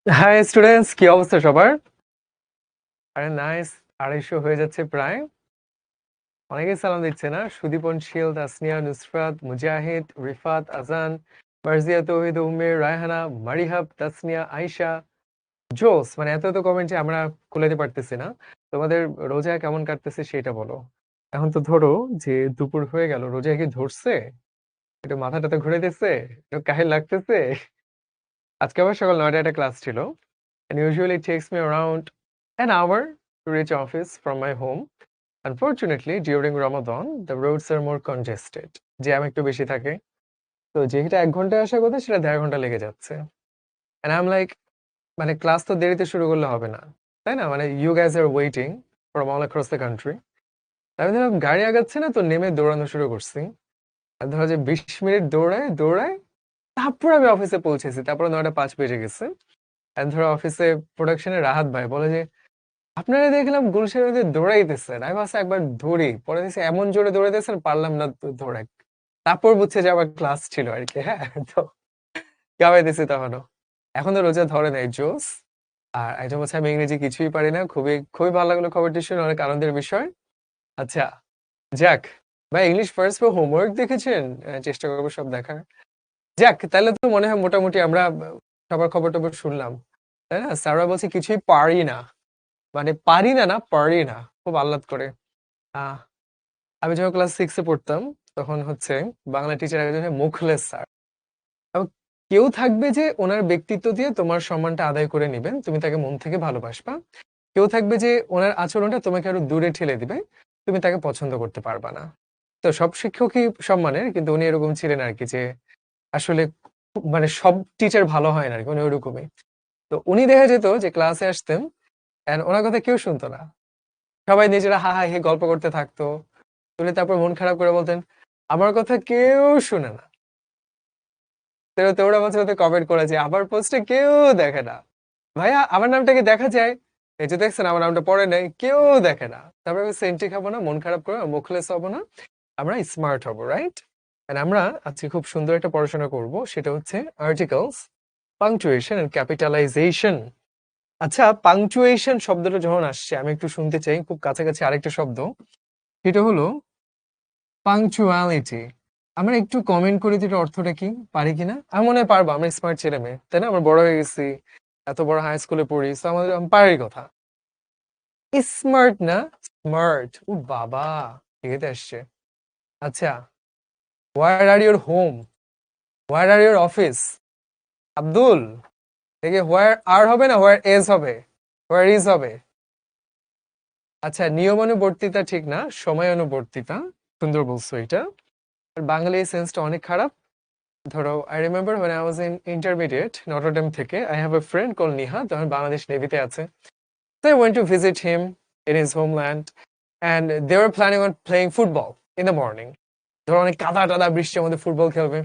High students, কি অবস্থা সবার? আরে নাইস। 250 হয়ে যাচ্ছে প্রায়। অনেকেই সালাম দিচ্ছে না? সুদীপন শীল, তাসনিয়া, নুসরাত, মুজাহিদ, রিফাত, আজান, মার্জিয়া, তৌহিদ, উমের, রায়হানা, মারিহাব, তাসনিয়া, আয়শা। জোস, মানে এত এত কমেন্ট যে আমরা কুলাতে পারতেছি না। তোমাদের রোজা কেমন কাটতেছে সেটা বলো। এখন তো ধরো যে দুপুর হয়ে গেল, রোজা কি ধরছে? একটু মাথাটা তো ঘুরে দিচ্ছে, একটু কাহিল লাগতেছে। আজকে আবার সকাল 9টায় একটা ক্লাস ছিল, and usually it takes me around an hour to reach office from my home. Unfortunately, during Ramadan, the roads are more congested. Jam একটু বেশি থাকে। তো যেটা 1 ঘন্টায় আসার কথা সেটা 1.5 ঘন্টা লেগে যাচ্ছে। And I'm like, মানে ক্লাস তো দেরিতে শুরু করলে হবে না, তাই না? মানে you guys are waiting from all across the country. আমি ভাবলাম গাড়ি আগাচ্ছে না, তো নেমে দৌড়ানো শুরু করছি। আর ধরো যে 20 মিনিট দৌড়ায় দৌড়ায় তারপর আমি অফিসে পৌঁছেছি, তারপরে 9টা 5 বেজে গেছে। আর ধরো অফিসে প্রোডাকশনে রাহাত ভাই বলে যে আপনারা দেখলাম গুলশানের মধ্যে দৌড়াইতেছেন। আমি ভাবছি একবার ধরি, পরে দেখছি এমন জোরে দৌড়াইতেছেন পারলাম না দৌড়াই। তারপর বুঝছে যে আবার ক্লাস ছিল আর কি। হ্যাঁ, তো গাওয়াইতেছি তখনও। এখন তো রোজা ধরে নাই, জোস। আর এটা হচ্ছে আমি ইংরেজি কিছুই পারি না। খুবই খুবই ভালো লাগলো খবরটি শুনে, অনেক আনন্দের বিষয়। আচ্ছা, যাক। ভাই ইংলিশ ফার্স্ট পেপার হোমওয়ার্ক দেখেছেন? চেষ্টা করবো সব দেখার। যাক, তাহলে তো মনে হয় মোটামুটি আমরা সবার খবর টবর শুনলাম, তাই না? স্যাররা বলছে কিছুই পারি না, মানে পারি না, না পারি না, খুব আহ্লাদ করে। আহ আমি যখন ক্লাস 6-এ পড়তাম, তখন হচ্ছে বাংলা টিচার একজন মুখলেস স্যার। এবং কেউ থাকবে যে ওনার ব্যক্তিত্ব দিয়ে তোমার সম্মানটা আদায় করে নিবেন, তুমি তাকে মন থেকে ভালোবাসবা। কেউ থাকবে যে ওনার আচরণটা তোমাকে আরো দূরে ঠেলে দিবে, তুমি তাকে পছন্দ করতে পারবা না। তো সব শিক্ষকই সম্মানের, কিন্তু উনি এরকম ছিলেন আর কি, যে আসলে মানে সব টিচার ভালো হয় না আর কি, উনি ওরকমই। তো উনি দেখা যেত যে ক্লাসে আসতেন, এন্ড ওনার কথা কেউ শুনতো না। সবাই নিজেরা হা হা হে গল্প করতে থাকতো। উনি তারপর মন খারাপ করে বলতেন, আমার কথা কেউ শুনে না। তো তোমরা মাঝে মধ্যে কমেন্ট করেছে, আবার পোস্টে কেউ দেখে না। ভাইয়া আমার নামটা কি দেখা যায়? এই যে দেখছেন আমার নামটা পড়ে নেই, কেউ দেখে না। তারপরে আমি সেন্টি খাবো না, মন খারাপ করে মুখলেস হবো না, আমরা স্মার্ট হবো, রাইট? আমরা আজকে খুব সুন্দর একটা পড়াশোনা করব, সেটা হচ্ছে আর্টিকেলস, পাংচুয়েশন এন্ড ক্যাপিটালাইজেশন। আচ্ছা, পাংচুয়েশন শব্দটা যখন আসছে আমি একটু শুনতে চাই, খুব কাছাকাছি আরেকটা শব্দ, সেটা হলো পাংচুয়ালিটি। আমরা একটু কমেন্ট করি তো এটার অর্থটা কি, পারি কিনা? আমি মনে হয় পারবো, আমরা স্মার্ট ছেলে মেয়ে, তাই না? আমরা বড় হয়ে গেছি, এত বড় হাই স্কুলে পড়ি, তো আমাদের আমি পারি কথা। স্মার্ট না, স্মার্ট। ও বাবা, ঠিক আসছে। আচ্ছা, where are your home, where are your office? Abdul, দেখে হোয়ার আর হবে না, হোয়ার এজ হবে, হোয়ার ইজ হবে। আচ্ছা, নিয়মানুবর্তিতা ঠিক না, সময়ানুবর্তিতা। সুন্দর বলছো এটা। আর বাঙালি সেন্সটা অনেক খারাপ। ধরো, I remember when I was in intermediate, Notre Dame থেকে, I have a friend called Niha, তখন বাংলাদেশ নেভিতে আছে। So I went to visit him in his homeland, and they were planning on playing football in the morning. ধরো অনেক কাদা টাদা বৃষ্টির মধ্যে football খেলবে,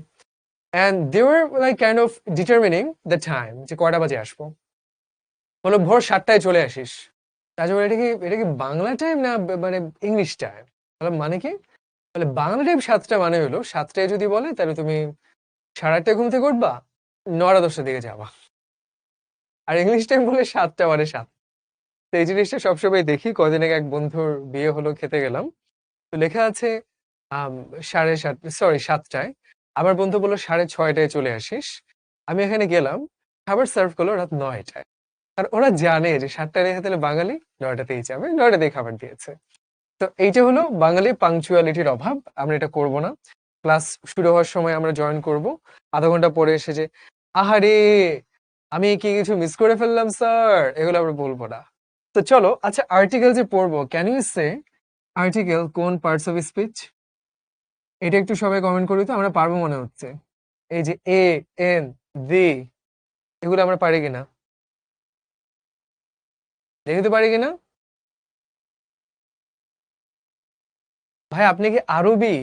and they were like kind of determining the time, যে কয়টা বাজে আসবো। বললো ভোর 7টায় চলে আসিস। তারপর এটা কি বাংলা টাইম না মানে ইংলিশ টাইম? বললাম মানে কি? বলে বাংলা টাইম 7টা, মানে হলো 7টায় যদি বলে তাহলে তুমি 8:30টায় ঘুম থেকে উঠবা, 9টা 10টার দিকে যাবা। আর ইংলিশ টাইম বলে 7টা মানে 7। তো এই জিনিসটা সবসময় দেখি। কদিন আগে এক বন্ধুর বিয়ে হলো, খেতে গেলাম, তো লেখা আছে 7:30, সরি 7টায়। আমার বন্ধু বললো 6:30টায় চলে আসিস। আমি এখানে গেলাম, খাবার সার্ভ করলো রাত 9টায়। আর ওরা জানে যে 7টায় রেখে দিলে বাঙালি 9টাতেই যাবে, 9টাতেই খাবার দিয়েছে। তো এইটা হলো বাঙালি পাংচুয়ালিটির অভাব, আমরা এটা করব না। ক্লাস শুরু হওয়ার সময় আমরা জয়েন করব, আধা ঘন্টা পরে এসে যে আহারে আমি কি কিছু মিস করে ফেললাম স্যার, এগুলো আমরা বলবো না। তো চলো, আচ্ছা আর্টিকেল যে পড়বো, ক্যান ইউ সে আর্টিকেল কোন পার্টস অফ স্পিচ? এটা একটু সবাই কমেন্ট করি তো, আমরা পারবো মনে হচ্ছে। এই যে এ, এন, দি, এগুলো আমরা পারি কিনা, দেখে তো পারি কিনা। ভাই আপনি কি আরবি?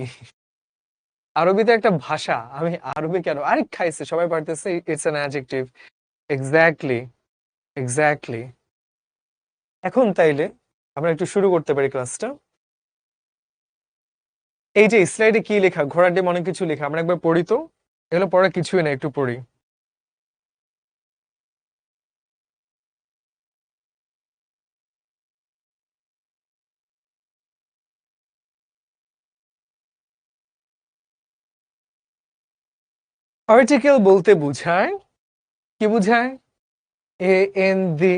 আরবি তো একটা ভাষা, আমি আরবি কেন আরে খাইছে, সবাই পারতেছে, it's an adjective. Exactly, exactly. এখন তাইলে আমরা একটু শুরু করতে পারি ক্লাসটা। এই যে স্লাইডে কি লেখা, ঘোড়ার ডিম অনেক কিছু লেখা, আমরা একবার পড়ি তো। এগুলো পড়া কিছুই না, একটু পড়ি। আর্টিকেল বলতে বোঝায় কি বোঝায়? এ এন দি,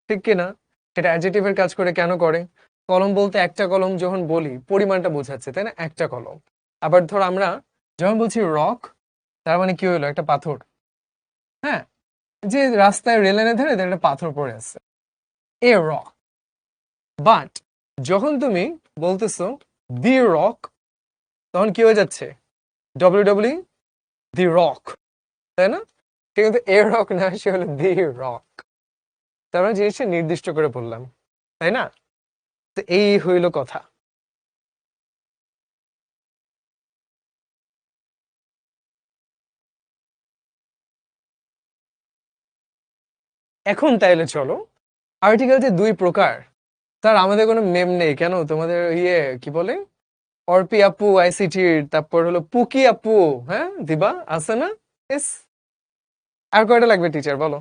ঠিক কিনা? সেটা অ্যাডজেক্টিভের কাজ করে কেন করে? কলম বলতে একটা কলম যখন বলি পরিমাণটা বোঝাচ্ছে, তাই না? একটা কলম। আবার ধর আমরা যখন বলছি রক, তার মানে কি হলো? একটা পাথর। হ্যাঁ, যে রাস্তায় রেল লাইনের ধারে একটা পাথর পড়ে আছে, এ রক। বাট যখন তুমি বলতেছো দি রক, তখন কি হয়ে যাচ্ছে? ডব্লিউ ডব্লিউ দি রক, তাই না? সে কিন্তু এ রক না, সে হলো দি রক। তার মানে জিনিসটা নির্দিষ্ট করে বললাম, তাই না? তো এই হইল কথা। এখন তাইলে চলো, আর্টিকেল যে দুই প্রকার, তার আমাদের কোনো মেম নেই কেন? তোমাদের কি বলে, অর্পি আপু আইসিটির, তারপর হলো পুকি আপু, হ্যাঁ দিবা আছে না? এস, আর কয়টা লাগবে টিচার বলো?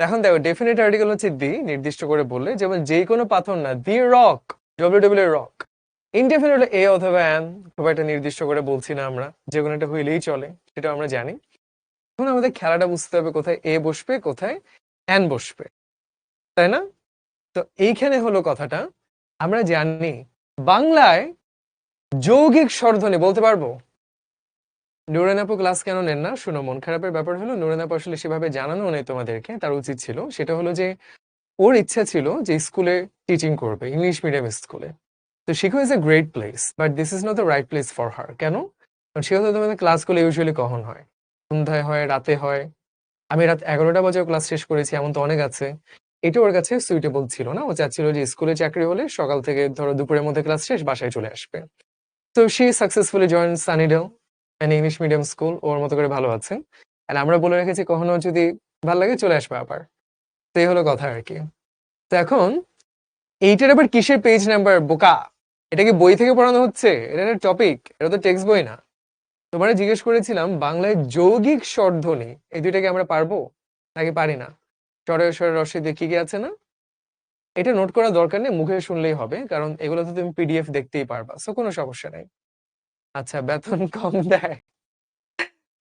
এখন দেখো, ডেফিনেট আর্টিকেল হচ্ছে দি, নির্দিষ্ট করে বললে, যেমন যে কোনো পাথর না, the rock, W W rock. Indefinite হলে এ অথবা অ্যান, খুব একটা নির্দিষ্ট করে বলছি না আমরা, যে কোনো একটা হইলেই চলে, সেটা আমরা জানি। এখন আমাদের খেলাটা বুঝতে হবে কোথায় এ বসবে, কোথায় অ্যান বসবে, তাই না? তো এইখানে হলো কথাটা, আমরা জানি বাংলায় যৌগিক স্বরধ্বনি বলতে পারবো। নুরেন আপু ক্লাস কেন নেন না? শুনো, মন খারাপের ব্যাপার হলো নুরেন আপু আসলে সেভাবে জানানো নেই তোমাদেরকে, তার উচিত ছিল। সেটা হলো যে ওর ইচ্ছা ছিল যে স্কুলে টিচিং করবে, ইংলিশ মিডিয়াম স্কুলে। তো শিখো is a great place, but this is not the right place for her. কেন? কারণ সে হতো, তোমাদের ক্লাসগুলো ইউজুয়ালি কখন হয়? সন্ধ্যায় হয়, রাতে হয়। আমি রাত 11টা বাজেও ক্লাস শেষ করেছি, এমন তো অনেক আছে। এটা ওর কাছে সুইটেবল ছিল না। ও চাচ্ছিল যে স্কুলে চাকরি হলে সকাল থেকে ধরো দুপুরের মধ্যে ক্লাস শেষ, বাসায় চলে আসবে। তো she successfully join Sunnydale, an English medium school. ওর মতো করে ভালো আছে। আর আমরা বলে রেখেছি কখনো যদি ভালো লাগে চলে আসবে আবার। তো এই হলো কথা আর কি। তো এখন এইটার আবার কিসের পেজ নাম্বার বোকা? এটা কি বই থেকে পড়ানো হচ্ছে? এটা একটা টপিক, এটা তো টেক্সট বই না। তোমার জিজ্ঞেস করেছিলাম বাংলায় যৌগিক স্বরধ্বনি, এই দুইটাকে আমরা পারবো নাকি পারি না? স্বরে স্বরে রসে দিয়ে কি কি আছে না? এটা নোট করার দরকার নেই, মুখে শুনলেই হবে, কারণ এগুলো তো তুমি পিডিএফ দেখতেই পারবা, সো কোনো সমস্যা নাই। আচ্ছা, বেতন কম দেয়?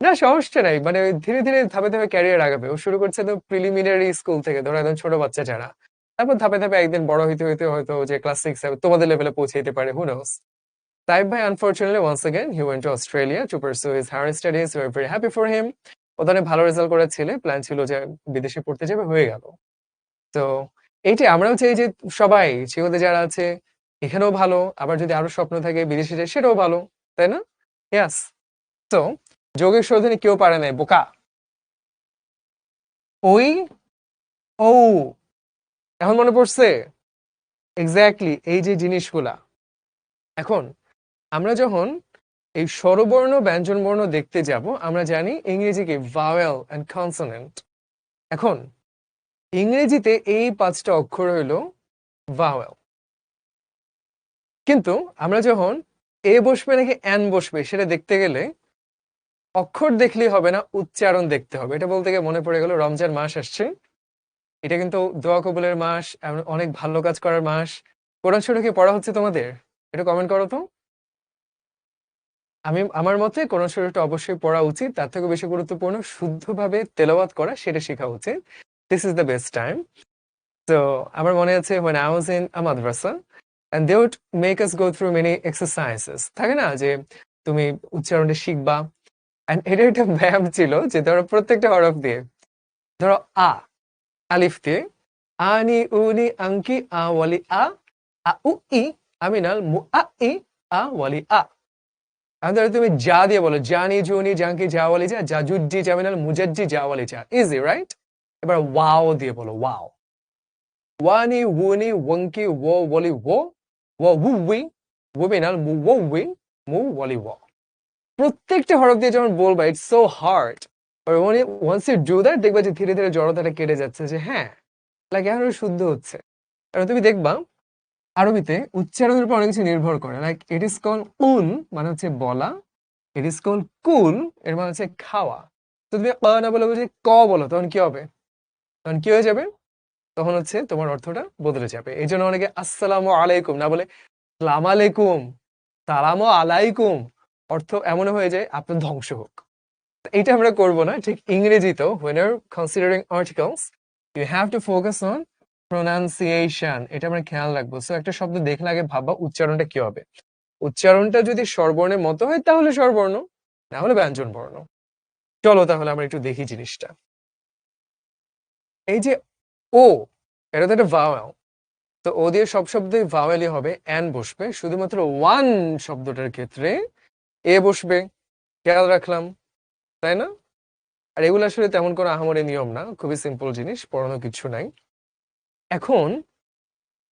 না, সমস্যা নাই, মানে ওই ধীরে ধীরে ধাপে ধাপে ক্যারিয়ার আগাবে। ও শুরু করছে তো প্রিলিমিনারি স্কুল থেকে, ধরো একদম ছোট বাচ্চা যারা, তারপর ধাপে ধাপে একদিন বড় হইতে হইতে হয়তো যে ক্লাস 6 7 তোমাদের লেভেলে পৌঁছে যেতে পারে, হু নোস। তাইব ভাই unfortunately once again he went to Australia to pursue his higher studies. We are very happy for him. ও তো অনেক ভালো রেজাল্ট করে ছেলে, প্ল্যান ছিল যে বিদেশে পড়তে যাবে, হয়ে গেল। তো এইটাই আমরাও চাই যে সবাই সেগুলোতে যারা আছে এখানেও ভালো, আবার যদি আরো স্বপ্ন থাকে বিদেশে যায় সেটাও ভালো, তাই না? ইয়াস। তো যৌগিক শোধনে কেউ পারে নাই বোকা। ওই, ও, এখন মনে পড়ছে? এক্স্যাক্টলি এই যে জিনিসগুলা। এখন আমরা যখন এই স্বরবর্ণ ব্যঞ্জন বর্ণ দেখতে যাব, আমরা জানি ইংরেজিকে ভাওয়েল এন্ড কনসোনেন্ট। এখন ইংরেজিতে এই 5টা অক্ষর হইলো ভাওয়েল, কিন্তু আমরা যখন এ বসবে নাকি অ্যান বসবে সেটা দেখতে গেলে অক্ষর দেখলেই হবে না, উচ্চারণ দেখতে হবে। এটা বলতে গিয়ে মনে পড়ে গেল রমজান মাস আসছে। এটা কিন্তু দোয়া কবুলের মাস, অনেক ভালো কাজ করার মাস। কোরআন শরীফ কি পড়া হচ্ছে তোমাদের? এটা কমেন্ট করো তো। আমার মতে কোরআন শরীফটা অবশ্যই পড়া উচিত। তার থেকে বেশি গুরুত্বপূর্ণ শুদ্ধভাবে তেলাওয়াত করা, সেটা শেখা উচিত। This is the best time. তো আমার মনে আছে when I was in a madrasa and they would make us go through many exercises, থাকে না যে তুমি উচ্চারণটা শিখবা। and এটা একটা ব্যায়াম ছিল যে ধরো প্রত্যেকটা হরফ দিয়ে, ধরো আলিফ দিয়ে আনি উনি আংকি আ ওয়ালি আ উ ই আমিনাল মু ই আ ওয়ালি এখন ধরো তুমি যা দিয়ে বলো, জানি জুনি জাঙ্কি জাওয়ালি যা জাজুজ্জি জামিনাল মুজাজ্জি জাওয়ালি যা, ইজি রাইট? এবার ওয়াও দিয়ে বলো, ওয়াও, ওয়ানি উনি ওয়াঙ্কি ও ওয়ালি ও উই ওবিনাল মু ও উই মু ওয়ালি ও। প্রত্যেকটা হরফ দিয়ে যখন বলবা, it's so hard. Once you do that, দেখবা যে ধীরে ধীরে জড়তাটা কেটে যাচ্ছে, যে হ্যাঁ লাগে এখন শুদ্ধ হচ্ছে। কারণ তুমি দেখবা আরবিতে উচ্চারণের উপর অনেক কিছু নির্ভর করে। লাইক ইট ইজ কল উল, মানে হচ্ছে বলা। ইট ইজ কল কুল, এর মানে হচ্ছে খাওয়া। তো তুমি না বলে বুঝি ক বলো, তখন কি হবে? তখন কি হয়ে যাবে? তখন হচ্ছে তোমার অর্থটা বদলে যাবে। এই জন্য অনেকে আসসালামু আলাইকুম না বলে সালাম আলাইকুম, সালামু আলাইকুম, অর্থ এমন হয়ে যায় আপনার ধ্বংস হোক। এটা আমরা করব না, ঠিক ইংরেজিতেও when you're considering articles you have to focus on pronunciation, এটা আমরা খেয়াল রাখবো। সো একটা শব্দ দেখলে আগে ভাববা উচ্চারণটা কি হবে। উচ্চারণটা যদি স্বরবর্ণের মতো হয় তাহলে স্বরবর্ণ, না হলে ব্যঞ্জন বর্ণ। চলো তাহলে আমরা একটু দেখি জিনিসটা। এই যে ও, এটা তো একটা ভাওয়েল, তো ও দিয়ে সব শব্দই ভাওয়েলই হবে, এন বসবে, শুধুমাত্র ওয়ান শব্দটার ক্ষেত্রে এ বসবে, খেয়াল রাখলাম, তাই না? আর এগুলো আসলে তেমন কোনো আহামরি নিয়ম না, খুবই সিম্পল জিনিস, পড়ানো কিছু নাই। এখন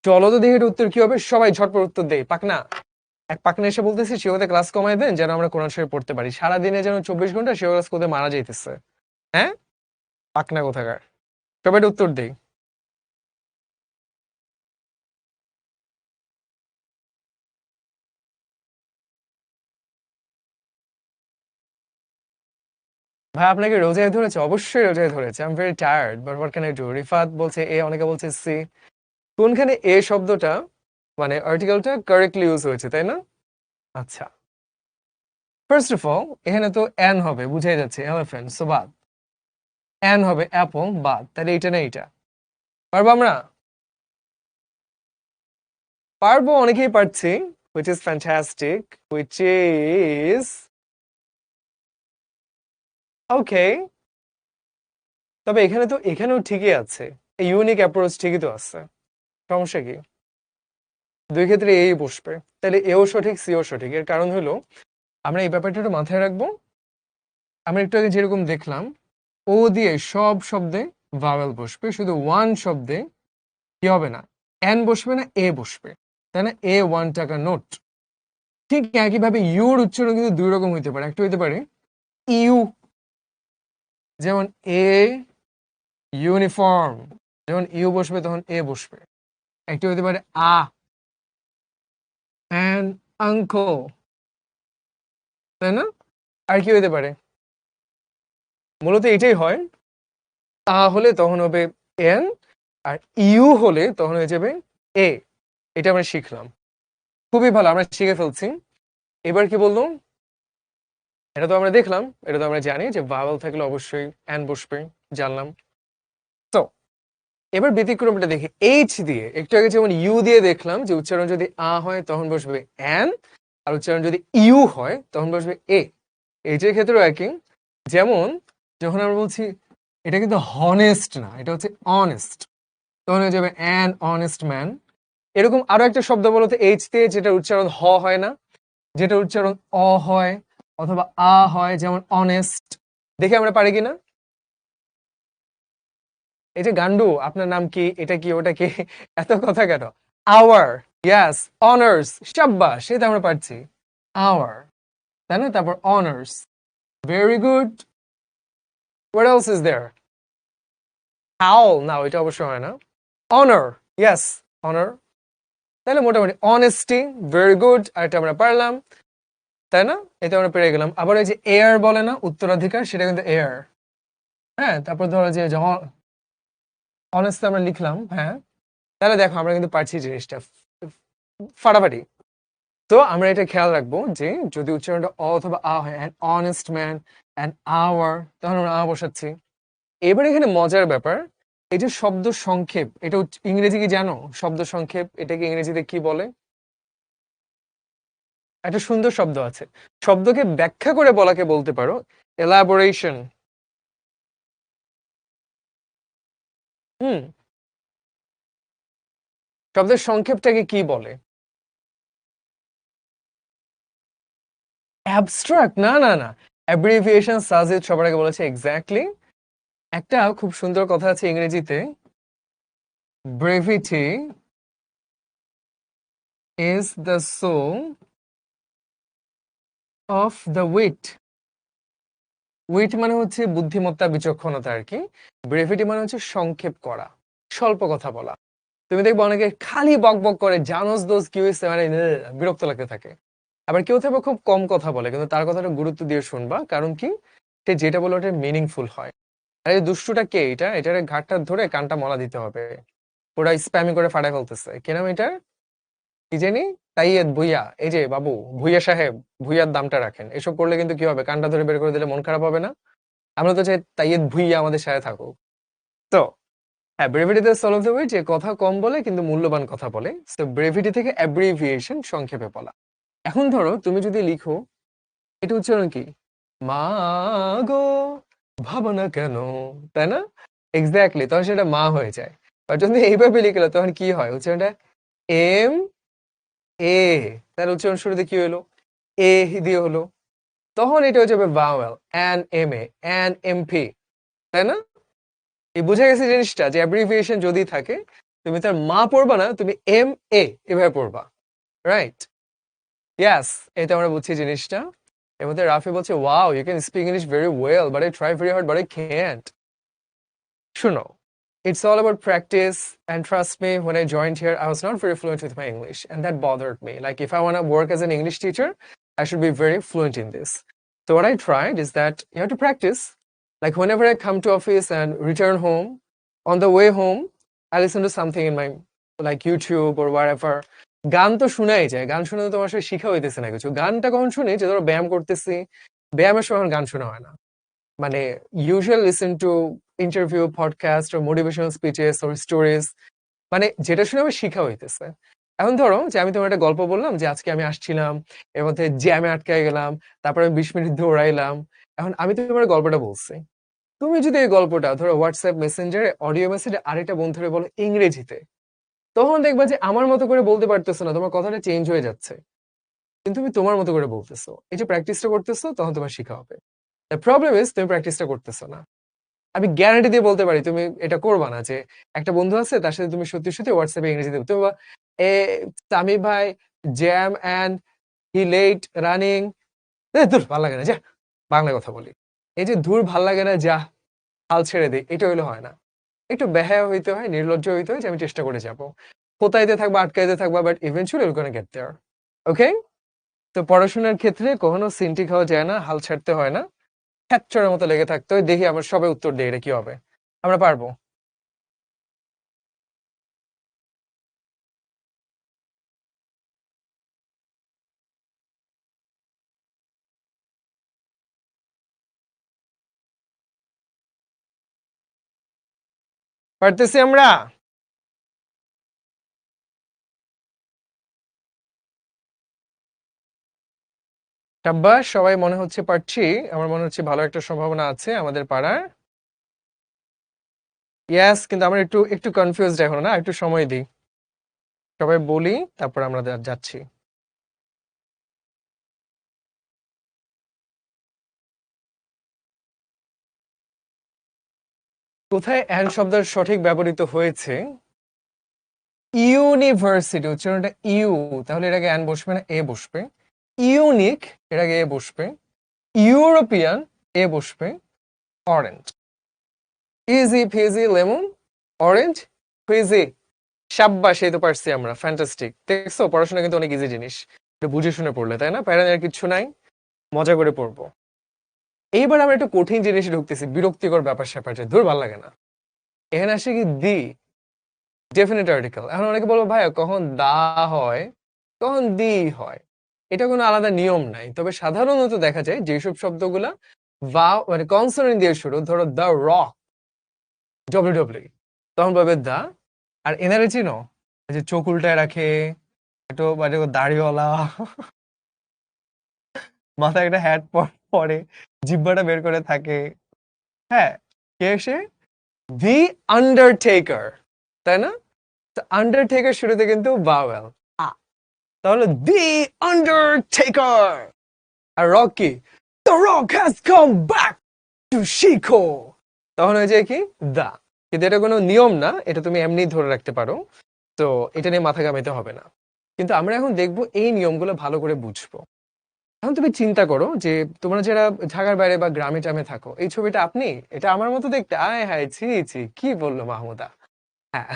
চলো তো দেখি এটা উত্তর কি হবে, সবাই ঝটপট উত্তর দেই। পাকনা, এক পাকনা এসে বলতেছে সেওতে ক্লাস কমাই দেন যেন আমরা কোরআন শরীফ পড়তে পারি, সারাদিনে যেন 24 ঘন্টা সেও ক্লাস করতে মারা যাইতেছে। হ্যাঁ, পাকনা কোথাকার, সবাই এটা উত্তর দেই। ভাই আপনাকে রোজায় ধরেছে? অবশ্যই রোজায় ধরেছে। I am very tired but what can I do. Rifat বলছে এ, অনেকে বলছে সি। কোনখানে এ শব্দটা মানে আর্টিকেলটা কারেক্টলি ইউজ হয়েছে, তাই না? আচ্ছা, ফার্স্ট অফ অল এখানে তো এন হবে, বুঝাই যাচ্ছে এলিফ্যান্ট, সো বাদ। এন হবে অ্যাপল, বাদ। তাহলে এইটা না এইটা পারবো আমরা? পারবো, অনেকেই পারছি, which is fantastic, which is okay। তবে এখানে তো, এখানেও ঠিকই আছে, ইউনিক অ্যাপ্রোচ ঠিকই তো আছে, সমস্যা কি? দুই ক্ষেত্রে এই বসবে, তাহলে এও সঠিক সিও সঠিক। এর কারণ হলো আমরা এই ব্যাপারটা একটু মাথায় রাখবো। আমরা একটু আগে যেরকম দেখলাম, ও দিয়ে সব শব্দে ভাওয়েল বসবে, শুধু ওয়ান শব্দে কি হবে না, এন বসবে না, এ বসবে, তাই না? এ 1 টাকা নোট। ঠিক একইভাবে ইউর উচ্চারণ কিন্তু দুই রকম হইতে পারে। একটা হইতে পারে ইউ, যেমন এ ইউনিফর্ম, যখন ইউ বসবে তখন এ বসবে। একটা হইতে পারে আ, অ্যান আঙ্কল, তাই না? আর কি হইতে পারে? মূলত এটাই হয়, তা হলে তখন হবে এন, আর ইউ হলে তখন হয়ে যাবে এ। এটা আমরা শিখলাম, খুবই ভালো, আমরা শিখে ফেলছি। এবার কি বললাম, এটা তো আমরা দেখলাম, এটা তো আমরা জানি যে ভাওয়েল থাকলে অবশ্যই এন বসবে, জানলাম। তো এবার ব্যতিক্রমটা দেখি এইচ দিয়ে। একটু আগে যেমন ইউ দিয়ে দেখলাম যে উচ্চারণ যদি আ হয় তখন বসবে এন, আর উচ্চারণ যদি ইউ হয় তখন বসবে এ। এইচের ক্ষেত্রেও একই। যেমন যখন আমরা বলছি এটা কিন্তু হনেস্ট না, এটা হচ্ছে অনেস্ট, তখন হয়ে যাবে অ্যান অনেস্ট ম্যান। এরকম আরো একটা শব্দ বলতে এইচ দিয়ে, যেটা উচ্চারণ হ হয় না, যেটা উচ্চারণ অ হয় অথবা আ হয়, যেমন অনেস্ট। দেখে আমরা পারি কিনা? এই যে গান্ডু, আপনার নাম কি, এটা কি, ওটা কি, এত কথা কেন? আওয়ার, ইয়াস, অনার্স, শাব্বাশ, সেটা আমরা পারছি, আওয়ার, তাই না? তারপর honours, very good. What else is there? How, না ওইটা অবশ্য হয় না। Honour, yes, honour. তাহলে মোটামুটি অনেস্টি, ভেরি গুড, আর এটা আমরা পারলাম, তাই না? এটা আমরা পেরে গেলাম। আবার এই যে এয়ার বলে না, উত্তরাধিকার, সেটা কিন্তু এয়ার। হ্যাঁ, তারপর ধরো যে যখন অনেস্ট আমরা লিখলাম, হ্যাঁ, তাহলে দেখো আমরা কিন্তু পারছি জিনিসটা ফাটাফাটি। তো আমরা এটা খেয়াল রাখবো যে যদি উচ্চারণটা অ অথবা আ হয়, an honest man, an hour, তখন আমরা আ বসাচ্ছি। এবার এখানে মজার ব্যাপার, এই যে শব্দ সংক্ষেপ, এটা ইংরেজি কি জানো? শব্দ সংক্ষেপ এটাকে ইংরেজিতে কি বলে? একটা সুন্দর শব্দ আছে, শব্দকে ব্যাখ্যা করে বলাকে বলতে পারো এলাবোরেশন। হুম, শব্দের সংক্ষেপটাকে কি বলে? অ্যাবস্ট্রাক্ট, না না না, অ্যাব্রিভিয়েশন সাজেট সবার আগে বলেছে, এক্স্যাক্টলি। একটা খুব সুন্দর কথা আছে ইংরেজিতে, brevity is the soul of the wit. Wit মানে হচ্ছে বুদ্ধিমত্তা, বিচক্ষণতা আর কি। ব্রেভিটি মানে হচ্ছে সংক্ষেপ করা, স্বল্প কথা বলা। তুমি দেখবে অনেকে খালি বক বক করে, জানোস দোষ কি হয়েছে, মানে বিরক্ত লাগতে থাকে। আবার কেউ থাকবে খুব কম কথা বলে, কিন্তু তার কথাটা গুরুত্ব দিয়ে শুনবা, কারণ কি, সে যেটা বলে ওটা মিনিংফুল হয়। আর এই দুষ্টুটা কে, এটা এটার ঘাটটা ধরে কানটা মলা দিতে হবে, ওরা স্প্যামিং করে ফাটাই ফেলতেছে, কি নাম এটার? কি জানি, তাইয়েদ ভুইয়া, এই যে বাবু ভুইয়া সাহেব, ভুইয়ার দামটা রাখেন। এসব করলে কিন্তু কি হবে, কানটা ধরে বের করে দিলে মন খারাপ হবে না? আমরা তো চাই তাইয়েদ ভুইয়া আমাদের সাথে থাকুক। তো হ্যাঁ, ব্রেভিটিতে সলভ দ্য ওয়ে যে কথা কম বলে কিন্তু মূল্যবান কথা বলে। সো ব্রেভিটি থেকে অ্যাব্রিভিয়েশন, সংক্ষেপে বলা। এখন ধরো তুমি যদি লিখো, এটা উচ্চারণ কি, মা গো ভাবনা কেন, তাই না? এক্স্যাক্টলি, তখন সেটা মা হয়ে যায়। আর যদি এইভাবে লিখলো তখন কি হয়, উচ্চারণটা এম এ, তার উচ্চারণ শুরুতে কি হলো, এ দিয়ে হলো, তখন এটা হচ্ছে vowel, N M A, N M P, তাই না? এই বুঝে গেছে জিনিসটা, যে অ্যাব্রিভিয়েশন যদি থাকে তুমি তার মা পড়বা না, তুমি এম এ এভাবে পড়বা, রাইট? ইয়াস, এটা আমরা বুঝছি জিনিসটা। এর মধ্যে রাফি বলছে, wow you can speak English very well but I try very hard but I can't. শুনো, it's all about practice, and trust me, when I joined here I was not very fluent with my English and that bothered me. Like if I want to work as an English teacher, I should be very fluent in this. So what I tried is that you have to practice. Like whenever I come to office and return home, on the way home I listen to something in my like YouTube or wherever. গান তো শোনাই যায়, গান শুনে তো তোমার সাথে শিখা হইতেছে না কিছু। গানটা কখন শুনি, যে ধরো ব্যায়াম করতেছি, ব্যায়ামের সময় আমার গান শোনা হয় না। মানে usual listen to interview, podcast or motivational speeches or stories, মানে যেটা শুনে আমার শিখা হইতেছে। এখন ধরো যে আমি তোমার একটা গল্প বললাম যে আজকে আমি আসছিলাম, এর মধ্যে জ্যামে আটকায় গেলাম, তারপরে আমি 20 মিনিট দৌড়াইলাম। এখন আমি তোমার গল্পটা বলছি, তুমি যদি এই গল্পটা ধরো হোয়াটসঅ্যাপ মেসেঞ্জারে অডিও মেসেজে আরেকটা বন্ধুরে বলো ইংরেজিতে, তখন দেখবা যে আমার মতো করে বলতে পারতেছো না, তোমার কথাটা চেঞ্জ হয়ে যাচ্ছে, কিন্তু তুমি তোমার মতো করে বলতেছো। এই যে প্র্যাকটিসটা করতেছো, তখন তোমার শিখা হবে। দ্য প্রবলেম ইজ তুমি প্র্যাকটিসটা করতেছো না। আমি গ্যারান্টি দিয়ে বলতে পারি তুমি এটা করবা না, যে একটা বন্ধু আছে তার সাথে তুমি সত্যি সত্যি হোয়াটসঅ্যাপে ইংরেজিতে তুমি বলবা, এ সামি ভাই jam and he let running, দূর ভাল লাগে না, যা বাংলা কথা বলি। এই যে ধুর ভাল লাগে না, যা হাল ছেড়ে দিই, এটা হইলে হয় না। একটু বেহায়া হইতে হয়, নির্লজ্জ হইতে হয়, যে আমি চেষ্টা করে যাবো। কোথাইতে থাকবা, আটকাইতে থাকবা, but eventually will gonna get there. Okay? তো পড়াশোনার ক্ষেত্রে কখনো সিনটি খাওয়া যায় না, হাল ছাড়তে হয় না, হ্যাচ্চরের মতো লেগে থাকতে হয়। দেখি আমরা সবাই উত্তর দিই, এটা কি হবে, আমরা পারবো। পারতেছি আমরা। সাব্বাস, সবাই মনে হচ্ছে পারছি। আমার মনে হচ্ছে ভালো একটা সম্ভাবনা আছে আমাদের পাড়ার। ইয়াস, কিন্তু আমরা একটু একটু কনফিউজড এখন, না একটু সময় দিই, সবাই বলি, তারপর আমরা যাচ্ছি। কোথায় অ্যান শব্দের সঠিক ব্যবহৃত হয়েছে? ইউনিভার্সিটি, উচ্চারণটা ইউ, তাহলে এর আগে অ্যান বসবে না, এ বসবে। ইউনিক, এর আগে এ বসবে। ইউরোপিয়ান, এ বসবে। Orange, easy Fiji lemon, orange Fiji. সাব্বাস, এই তো পারছি আমরা, ফ্যান্টাস্টিক। দেখছো, পড়াশোনা কিন্তু অনেক ইজি জিনিস, এটা বুঝে শুনে পড়লে, তাই না? প্যারানের কিছু নাই, মজা করে পড়বো। এইবার আমরা একটু কঠিন জিনিসে ঢুকতেছি, বিরক্তিকর ব্যাপার স্যাপার, যে ধুর ভাল লাগে না। এখানে আসে কি দি, ডেফিনিট আর্টিকেল। এখন অনেকে বলবো ভাইয়া কখন দা হয়, কখন দি হয়, এটা কোনো আলাদা নিয়ম নাই। তবে সাধারণত দেখা যায় যেসব শব্দগুলা মানে কনসোনেন্ট দিয়ে শুরু, ধরো দ্য রক, ডব্লিউ ডব্লিউ, তখন পাবে দা। আর এনারে চিনো, এই যে চোখ উল্টায় রাখে, একটু মানে দাড়িওয়ালা, মাথায় একটা হ্যাট পরে, জিব্বাটা বের করে থাকে, হ্যাঁ, কে সে, দি আন্ডারটেকার, তাই না? তো আন্ডারটেকার শুরুতে কিন্তু ভাওয়েল আ, তাহলে দি আন্ডারটেকার। আর রক কি, the rock has come back to শিখো, তখন হয়ে যায় কি, দা। কিন্তু এটা কোনো নিয়ম না, এটা তুমি এমনি ধরে রাখতে পারো। তো এটা নিয়ে মাথা ঘামাইতে হবে না। কিন্তু আমরা এখন দেখবো এই নিয়মগুলো ভালো করে বুঝবো। এখন তুমি চিন্তা করো যে তোমরা যারা ঢাকার বাইরে বা গ্রামে টামে থাকো, এই ছবিটা আপনি, এটা আমার মতো দেখতে, আয় হায় ছি ছি, কি বললো মাহমুদা। হ্যাঁ,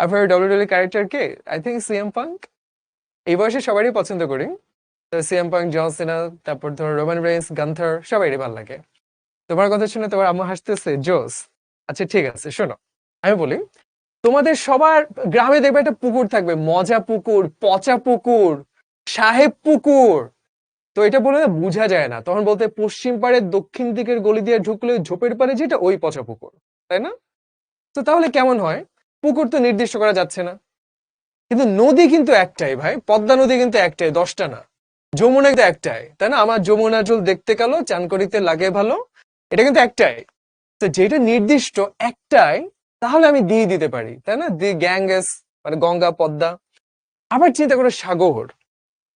আপনার WW character K, I think CM punk. এই বয়সে সবারই পছন্দ করি। তো সিএম পাঙ্ক, জন সিনা, তারপর ধরো রোমান রেইন্স, গান্থার, সবারই ভালো লাগে। তোমার কথা শুনে তোমার আম্মু হাসতেছে, জোস। আচ্ছা ঠিক আছে, শোনো আমি বলি, তোমাদের সবার গ্রামে দেখবে একটা পুকুর থাকবে, মজা পুকুর, পচা পুকুর, সাহেব পুকুর। তো এটা বলে না বোঝা যায় না, তখন বলতে পশ্চিম পাড়ের দক্ষিণ দিকের গলি দিয়ে ঢুকলে ঝোপের পাড়ে যেটা ওই পচা পুকুর, তাই না? তো তাহলে কেমন হয়? পুকুর তো নির্দিষ্ট করা যাচ্ছে না, কিন্তু নদী কিন্তু একটাই ভাই, পদ্মা নদী কিন্তু একটাই, 10টা না। যমুনা কিন্তু একটাই, তাই না? আমার যমুনা জল দেখতে কালো, চান করিতে লাগে ভালো, এটা কিন্তু একটাই। তো যেটা নির্দিষ্ট একটাই, তাহলে আমি দিয়ে দিতে পারি, তাই না? দি গ্যাঙ্গেস, মানে গঙ্গা পদ্মা। আবার চিন্তা করো সাগর,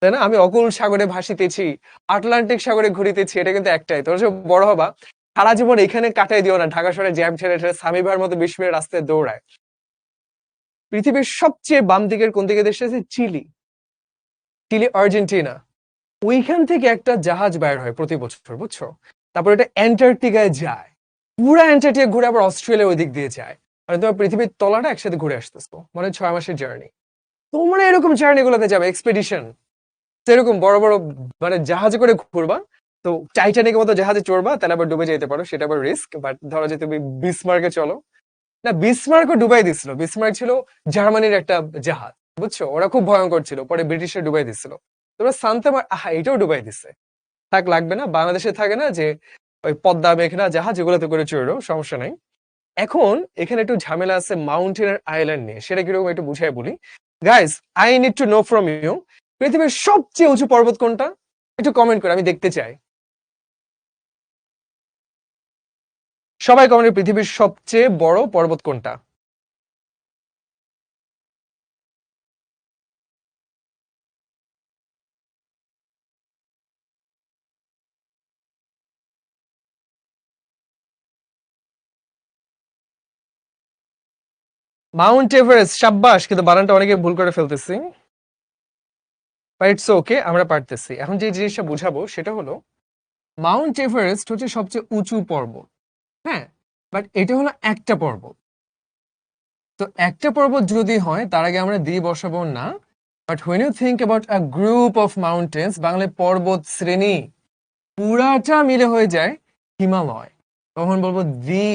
তাই না? আমি অকুল সাগরে ভাসিতেছি, আটলান্টিক সাগরে ঘুরিতেছি, এটা কিন্তু একটাই। তোমরা সব বড় হবা, সারা জীবন এখানে কাটাই দিও না, ঢাকা শহরে জ্যাম ছেড়ে ছেড়ে সামিবার মতো 20 মিনিট রাস্তায় দৌড়ায়। পৃথিবীর সবচেয়ে বাম দিকের কোন দিকে দেশ আছে? চিলি। Chilli Argentina. ওইখান থেকে একটা জাহাজ বের হয় প্রতি বছর, বুঝছো? তারপর এটা অ্যান্টার্কটিকায় যায়, পুরো অ্যান্টার্কটিকা ঘুরে আবার অস্ট্রেলিয়া ওই দিক দিয়ে যায়। মানে তোমার পৃথিবীর তলাটা একসাথে ঘুরে আসতেছো, মানে 6 মাসের জার্নি। তোমরা এরকম জার্নি গুলোতে যাবে, এক্সপেডিশন সেরকম বড় বড় মানে জাহাজে করে ঘুরবা। তো টাইটানিকের মতো জাহাজে চড়বা, তাহলে আবার ডুবে যেতে পারো, সেটা আবার রিস্ক। বাট ধরো যে তুমি বিসমার্কে চলো, না বিসমার্কও ডুবাই দিছিল। বিসমার্ক ছিল জার্মানির একটা জাহাজ, বুঝছো? ওরা খুব ভয়ঙ্কর ছিল, পরে ব্রিটিশরা ডুবাই দিছিল। তোমরা সান্তা আহা, এটাও ডুবাই দিছে। থাক, লাগবে না। বাংলাদেশে থাকে না যে ওই পদ্মা মেঘনা জাহাজ, এগুলোতে করে চড়ো, সমস্যা নাই। এখন এখানে একটু ঝামেলা আছে মাউন্টেনের আইল্যান্ড নিয়ে, সেটা কিরকম একটু বুঝাই বলি। Guys, I need to know from you, পৃথিবীর সবচেয়ে উঁচু পর্বত কোনটা? একটু কমেন্ট করে, আমি দেখতে চাই। সবাই কমেন্ট, পৃথিবীর সবচেয়ে বড় পর্বত কোনটা? মাউন্ট এভারেস্ট, সাব্বাস। কিন্তু বানানটা অনেকে ভুল করে ফেলতেছি, বাট ইটস ওকে, আমরা পারতেছি। এখন যে জিনিসটা বুঝাবো সেটা হলো, মাউন্ট এভারেস্ট হচ্ছে সবচেয়ে উঁচু পর্বত, হ্যাঁ, বাট এটা হলো একটা পর্বত। তো একটা পর্বত যদি হয়, তার আগে আমরা দিয়ে বসাবো না। But when you think about a group of mountains, বাংলায় পর্বত শ্রেণী, পুরাটা মিলে হয়ে যায় হিমালয়। তখন বলবো দি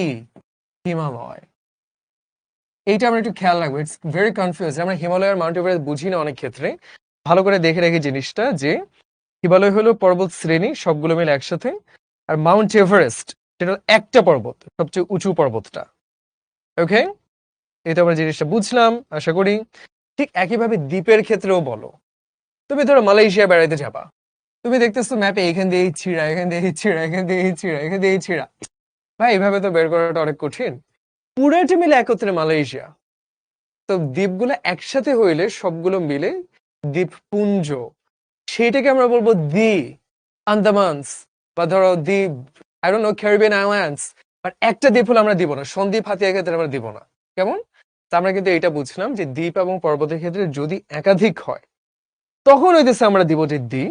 হিমালয়। এইটা আমরা একটু খেয়াল রাখবো, ইটস ভেরি কনফিউজ। আমরা হিমালয় আর মাউন্ট এভারেস্ট বুঝি না অনেক ক্ষেত্রে। ভালো করে দেখে রাখি জিনিসটা, যে হিমালয় হলো পর্বত শ্রেণী সবগুলো মিলে একসাথে, আর মাউন্ট এভারেস্ট সেটা হলো একটা পর্বত, সবচেয়ে উঁচু পর্বতটা। ওকে, এটা আমরা জিনিসটা বুঝলাম আশা করি। ঠিক একইভাবে দ্বীপের ক্ষেত্রেও বলো, তুমি ধরো মালয়েশিয়া বেড়াইতে যাবা, তুমি দেখতেছো ম্যাপে এখান দিয়ে এই ছিঁড়া, এখান দিয়ে এই ছিঁড়া, এখান দিয়ে এই ছিঁড়া, এখান দিয়ে এই ছিঁড়া। ভাই এভাবে তো বের করাটা অনেক কঠিন। পুরাটা মিলে একত্রে মালয়েশিয়া। তো দ্বীপগুলো একসাথে হইলে সবগুলো মিলে দ্বীপপুঞ্জ, সেটাকে আমরা বলবো দি আন্দামানস, বা ধরো দ্বীপ, I don't know, Caribbean islands. But একটা দ্বীপ হলে আমরা দিব না, সন্দ্বীপ হাতিয়া ক্ষেত্রে আমরা দিব না। কেমন? তা আমরা কিন্তু এটা বুঝলাম যে দ্বীপ এবং পর্বতের ক্ষেত্রে যদি একাধিক হয়, তখন হইতেছে আমরা দিব যে দ্বি,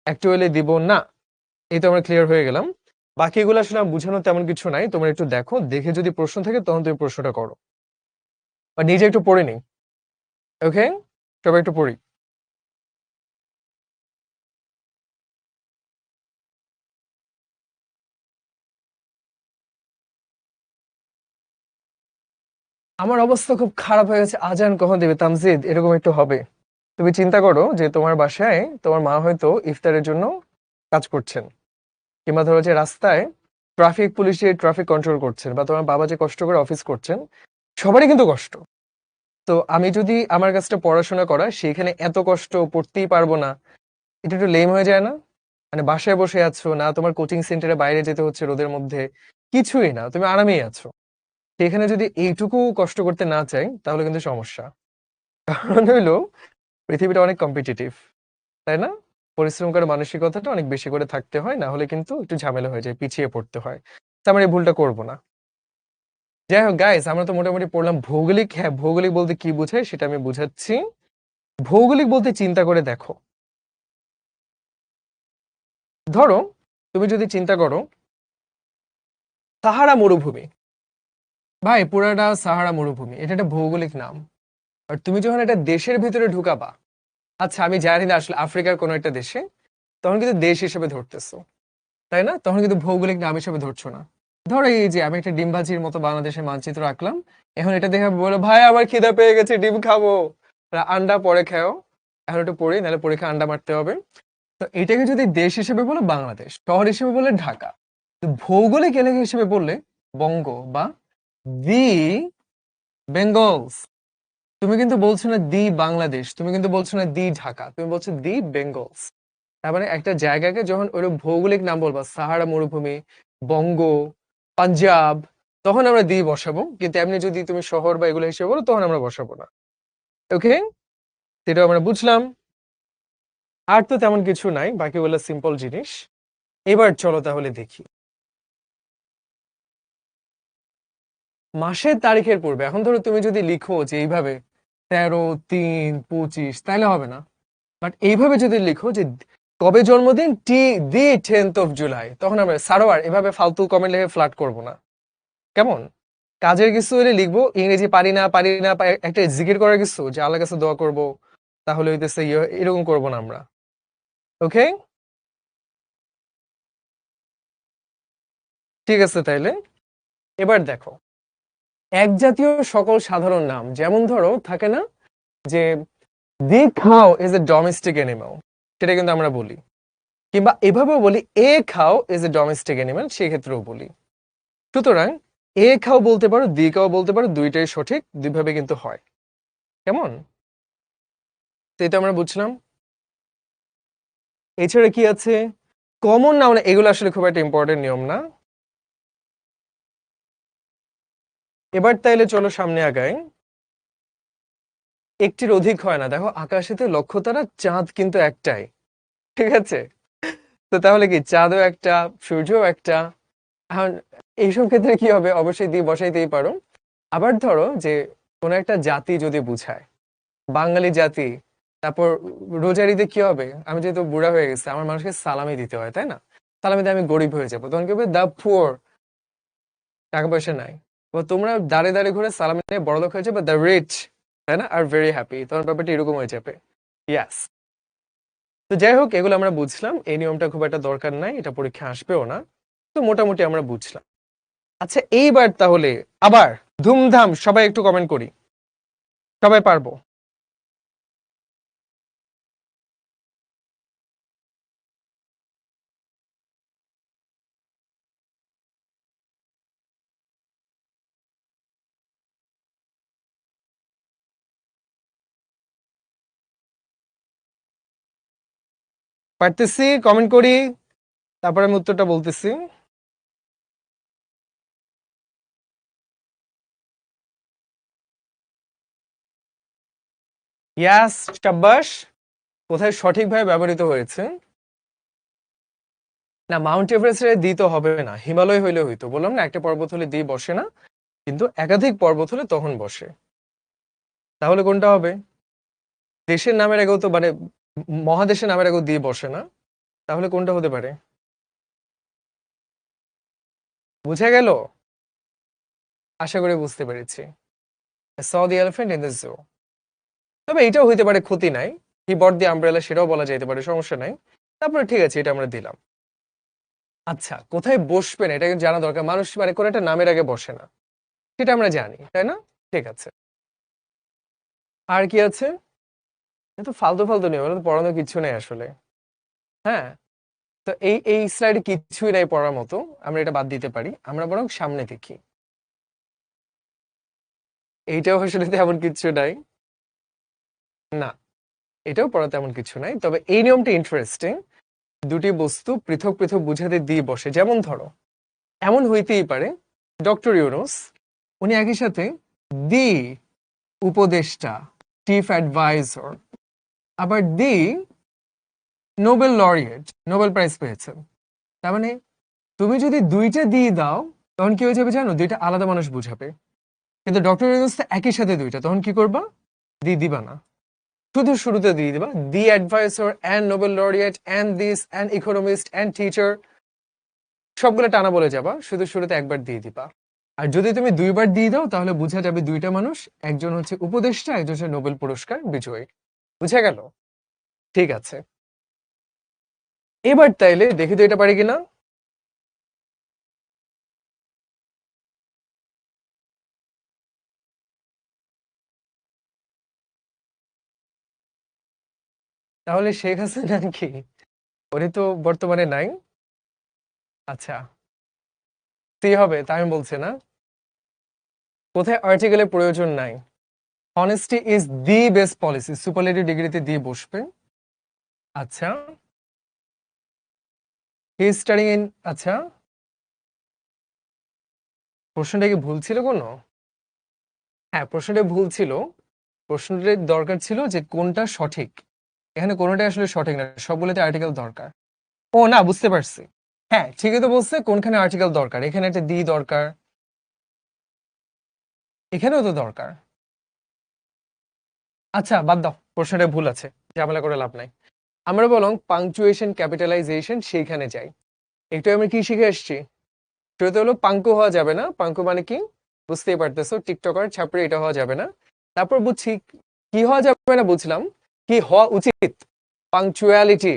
একটা হইলে দিব না। এই তো আমরা ক্লিয়ার হয়ে গেলাম। বাকিগুলো আসলে বুঝানো তেমন কিছু নাই, তোমরা একটু দেখো, দেখে যদি প্রশ্ন থাকে তখন তুমি প্রশ্নটা করো, বা নিজে একটু পড়ে নি। ওকে, সবাই একটু পড়ি। আমার অবস্থা খুব খারাপ হয়ে গেছে, আজান কখন দেবে তামজিদ, এরকম একটু হবে। তুমি চিন্তা করো যে তোমার বাসায় তোমার মা হয়তো ইফতারের জন্য কাজ করছেন, কিংবা ধরো যে রাস্তায় ট্রাফিক পুলিশে ট্রাফিক কন্ট্রোল করছেন, বা তোমার বাবা যে কষ্ট করে অফিস করছেন, সবারই কিন্তু কষ্ট। তো আমি যদি আমার কাছটা পড়াশোনা করা, সেখানে এত কষ্ট পড়তেই পারবো না, এটা একটু লেম হয়ে যায় না? মানে বাসায় বসে আছো না, তোমার কোচিং সেন্টারে বাইরে যেতে হচ্ছে রোদের মধ্যে, কিছুই না, তুমি আরামেই আছো। সেখানে যদি এইটুকু কষ্ট করতে না চাই, তাহলে কিন্তু সমস্যা। কারণ হইলো পৃথিবীটা অনেক কম্পিটিটিভ, তাই না? পরিশ্রম করে মানসিকতাটা অনেক বেশি করে থাকতে হয়, না হলে কিন্তু একটু ঝামেলা হয়ে যায়, পিছিয়ে পড়তে হয়। তো আমরা এই ভুলটা করবো না। যাই হোক গাইস, আমরা তো মোটামুটি পড়লাম ভৌগোলিক। হ্যাঁ, ভৌগোলিক বলতে কি বোঝায় সেটা আমি বুঝাচ্ছি। ভৌগোলিক বলতে চিন্তা করে দেখো, ধরো তুমি যদি চিন্তা করো সাহারা মরুভূমি, ভাই পুরাটা সাহারা মরুভূমি, এটা একটা ভৌগোলিক নাম। আর তুমি যখন একটা দেশের ভিতরে ঢুকাবা, আচ্ছা আমি জানি না আসলে আফ্রিকার কোনো একটা দেশে, তখন কিন্তু দেশ হিসেবে ধরতেছো, তাই না? তখন কিন্তু ভৌগোলিক নাম হিসেবে ধরছো না। ধরো এই যে আমি একটা ডিম ভাজির মতো বাংলাদেশের মানচিত্র আঁকলাম, এখন এটা দেখে বলো ভাই আমার খিদা পেয়ে গেছে ডিম খাবো, আন্ডা পরে খাও, এখন একটু পড়ি নাহলে পরীক্ষা আন্ডা মারতে হবে। তো এটাকে যদি দেশ হিসেবে বলো বাংলাদেশ, শহর হিসেবে বললে ঢাকা, তো ভৌগোলিক এলাকা হিসেবে বললে বঙ্গ বা দি বেঙ্গলস। তুমি কিন্তু বলছো না দি বাংলাদেশ, তুমি কিন্তু বলছো না দি ঢাকা, তুমি বলছো দি বেঙ্গলস। তার মানে একটা জায়গাকে যখন ওই ভৌগোলিক নাম বলবা, সাহারা মরুভূমি, বঙ্গ, পাঞ্জাব, তখন আমরা দি বসাবো, কিন্তু এমনি যদি তুমি শহর বা এগুলো হিসেবে বলো তখন আমরা বসাবো না। ওকে, এটা আমরা বুঝলাম। আর তো তেমন কিছু নাই, বাকিগুলো সিম্পল জিনিস। এবার চলো তাহলে দেখি মাসের তারিখের পূর্বে। এখন ধরো তুমি যদি লিখো যে এইভাবে 13-3-25, তাহলে হবে না। বাট এইভাবে যদি লিখো যে কবে জন্মদিন, দি 10th of July, তখন আমরা সারোয়ার এভাবে ফালতু কমেন্ট লিখে ফ্লার্ট করবো না, কেমন? কাজের কিছু হলে লিখবো, ইংরেজি পারি না পারি না একটা জিকির করার কিছু যে আল্লাহর কাছে দোয়া করব, তাহলে হইতেছে এরকম করবো না আমরা। ওকে, ঠিক আছে তাইলে। এবার দেখো এক জাতীয় সকল সাধারণ নাম, যেমন ধরো থাকে না যে দি খাও ইজ এ ডোমেস্টিক অ্যানিমাল, সেটা কিন্তু আমরা বলি। কিংবা এভাবেও বলি এ খাও ইজ এ ডোমেস্টিক অ্যানিমাল, সেক্ষেত্রেও বলি। সুতরাং এ খাও বলতে পারো, দি খাও বলতে পারো, দুইটাই সঠিক, দুইভাবে কিন্তু হয়। কেমন? তো এটা আমরা বুঝলাম। এছাড়া কি আছে? কমন নাউন, এগুলো আসলে খুব একটা ইম্পর্টেন্ট নিয়ম না। এবার তাইলে চলো সামনে আগাই। একটির অধিক হয় না, দেখো আকাশেতে লক্ষ্য তারা, চাঁদ কিন্তু একটাই, ঠিক আছে? তো তাহলে কি চাঁদও একটা, সূর্যও একটা। এখন এইসব ক্ষেত্রে কি হবে, অবশ্যই দিয়ে বসাইতেই পারো। আবার ধরো যে কোন একটা জাতি যদি বুঝায়, বাঙালি জাতি, তারপর রোজার ঈদে কি হবে, আমি যেহেতু বুড়া হয়ে গেছে আমার মানুষকে সালামি দিতে হয়, তাই না? সালামি দিয়ে আমি গরিব হয়ে যাবো, তখন কি হবে, দা পুয়ার, টাকা পয়সা নাই। তো তোমরা দাঁড়ে দাঁড়ে ঘুরে সালামি নিয়ে বড়লোক হয়ে যাবে, দ্য রিচ, তাই না, আর ভেরি হ্যাপি, তখন ব্যাপারটা এরকম হয়ে যাবে। ইয়াস। তো যাই হোক, এগুলো আমরা বুঝলাম, এই নিয়মটা খুব একটা দরকার নাই, এটা পরীক্ষা আসবেও না। তো মোটামুটি আমরা বুঝলাম। আচ্ছা এইবার তাহলে আবার ধুমধাম সবাই একটু কমেন্ট করি, সবাই পারবো। পারতেছি, কমেন্ট করি, তারপরে আমি উত্তরটা বলতেছি। ইয়াস, শাবাশ। কোথায় সঠিকভাবে ব্যবহৃত হয়েছে? না, মাউন্ট এভারেস্টের দি তো হবে না, হিমালয় হইলে হইতো, বললাম না একটা পর্বত হলে দি বসে না, কিন্তু একাধিক পর্বত হলে তখন বসে। তাহলে কোনটা হবে? দেশের নামের আগেও তো মানে মহাদেশের নামের আগেও দি বসে না, তাহলে কোনটা হতে পারে? বুঝা গেল? আশা করি বুঝতে পেরেছি। saw the elephant in the zoo। তবে এটাও হইতে পারে, ক্ষতি নাই। হি বট দি আমব্রেলা, সেটাও বলা যেতে পারে, সমস্যা নাই। তারপরে ঠিক আছে, এটা আমরা দিলাম। আচ্ছা, কোথায় বসবেন এটা কিন্তু জানা দরকার, মানুষ মানে কোন একটা নামের আগে বসে না, সেটা আমরা জানি, তাই না? ঠিক আছে। আর কি আছে? এত ফালতু ফালতু নিয়ম, এগুলো তো পড়ানোর কিছু নেই আসলে। হ্যাঁ, তো এই এই স্লাইডে কিছুই নাই পড়ার মতো, আমরা এটা বাদ দিতে পারি, আমরা বরং সামনে দেখি। এইটাও আসলে তেমন কিছু নাই। না, এটাও পড়া তেমন কিছু নাই, তবে এই নিয়মটা ইন্টারেস্টিং। দুটি বস্তু পৃথক পৃথক বুঝাতে দিয়ে বসে, যেমন ধরো এমন হইতেই পারে ডক্টর ইউনুস, উনি একই সাথে দি উপদেষ্টা, চিফ অ্যাডভাইজার, আবার দি নোবেল লরিয়েট, নোবেল প্রাইজ পেয়েছেন। তার মানে তুমি যদি দুইটা দিয়ে দাও, তখন কি হয়ে যাবে জানো, দুইটা আলাদা মানুষ বুঝাবে। কিন্তু ডক্টর ইউনুস তো একই সাথে দুইটা, তখন কি করবা, দিয়ে দিবা না, শুধু শুরুতে দিয়ে দিবা the adviser and Nobel laureate and this and economist and teacher, সবগুলো টানা বলে যাবা, শুধু শুরুতে একবার দিয়ে দিবা। আর যদি তুমি দুইবার দিয়ে দাও তাহলে বোঝা যাবে দুইটা মানুষ, একজন হচ্ছে উপদেষ্টা, একজন হচ্ছে নোবেল পুরস্কার বিজয়ী। বুঝা গেল? ঠিক আছে। এবার তাইলে দেখি তো এটা পারি কিনা। তাহলে শেখ হাসিনা কি? উনি তো বর্তমানে নাই। আচ্ছা, সি হবে তাই আমি বলছি না। কোথায় আর্টিকেলের প্রয়োজন নাই? Honesty is the best policy, superlative ডিগ্রিতে দিয়ে বসবে। আচ্ছা, হি স্টাডিং ইন, আচ্ছা প্রশ্নটা কি ভুল ছিল কোনো? হ্যাঁ, প্রশ্নটা ভুল ছিল। প্রশ্নটার দরকার ছিল যে কোনটা সঠিক। এখানে কোনোটাই আসলে সঠিক না, সবগুলোতে আর্টিকেল দরকার। ও না, বুঝতে পারছি। হ্যাঁ, ঠিকই তো বলছে, কোনখানে আর্টিকেল দরকার, এখানে একটা দি দরকার, এখানেও তো দরকার। আচ্ছা বাদ দাও, প্রশ্নটা ভুল আছে, ঝামেলা করে লাভ নাই। আমরা বরং পাংচুয়েশন ক্যাপিটালাইজেশন সেইখানে যাই। একটু আমরা কি শিখে এসেছি? শুরুতে হলো পাঙ্কু হওয়া যাবে না, পাঙ্কু মানে কি বুঝতেই পারতেছো, টিকটকার ছাপড়ে, এটা হওয়া যাবে না। তারপর বুঝছি কি হওয়া যাবে না, বুঝলাম কি হওয়া উচিত, পাংচুয়ালিটি,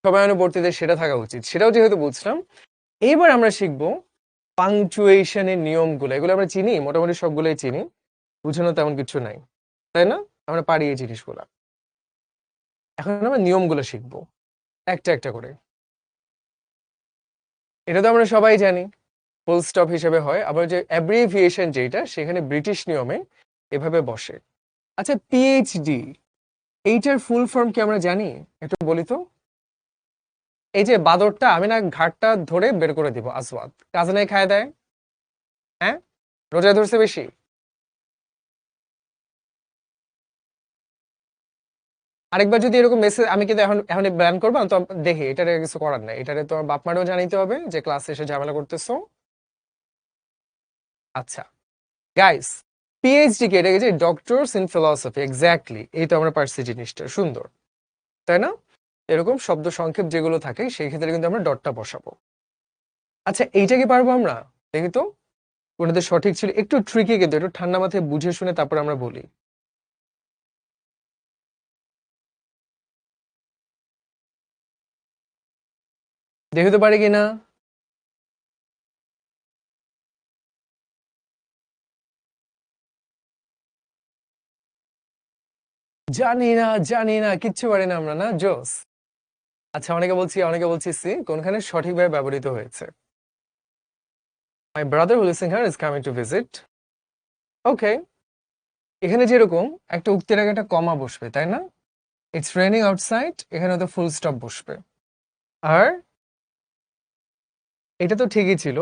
সময়ানুবর্তিতে সেটা থাকা উচিত, সেটাও যেহেতু বুঝলাম। এইবার আমরা শিখবো পাংচুয়েশনের নিয়মগুলো। এগুলো আমরা চিনি, মোটামুটি সবগুলোই চিনি, বুঝানো তেমন কিছু নাই, তাই না? আমরা পারি এই জিনিসগুলা। এখন আমরা নিয়মগুলো শিখবো একটা একটা করে। এটা তো আমরা সবাই জানি, ফুল স্টপ হিসেবে হয়, আবার যে অ্যাব্রিভিয়েশন যেটা, সেখানে ব্রিটিশ নিয়মে এভাবে বসে। আচ্ছা, পিএইচডি এইটার ফুল ফর্ম কি আমরা জানি? একটু বলি তো। এই যে বাদরটা, আমি না ঘাটটা ধরে বের করে দিব, আসওয়াদ কাজে নাই খায় দেয়। হ্যাঁ, রোজা ধরছে বেশি। আরেকবার যদি এরকম মেসেজ, আমি কিন্তু এখন এখন ব্যান করবো তো, দেখি এটারে কিছু করার নাই, এটারে তোমার বাপ মারও জানাইতে হবে যে ক্লাসে এসে ঝামেলা করতেছো। আচ্ছা গাইস, পিএইচডি কে, এটা যে ডক্টরস ইন ফিলসফি, এক্স্যাক্টলি এই তো আমরা পারছি জিনিসটা, সুন্দর তাই না? এরকম শব্দ সংক্ষেপ যেগুলো থাকে সেই ক্ষেত্রে কিন্তু আমরা ডটটা বসাবো। আচ্ছা, এইটা কি পারবো আমরা? দেখি তো কোনটা সঠিক ছিল, একটু ট্রিকি কিন্তু, একটু ঠান্ডা মাথায় বুঝে শুনে তারপর আমরা বলি। দেখি তো পারি কিনা। জানি না, জানি না, কিচ্ছু পারি না আমরা, না জোস। আচ্ছা, অনেকে বলছি, অনেকে বলছি সি, কোনখানে সঠিকভাবে ব্যবহৃত হয়েছে। My brother who lives in here is coming to visit. Okay, এখানে যেরকম একটা উক্তির আগে একটা কমা বসবে, তাই না? ইটস রেনিং আউটসাইড, এখানে তো ফুল স্টপ বসবে। আর এটা তো ঠিকই ছিল,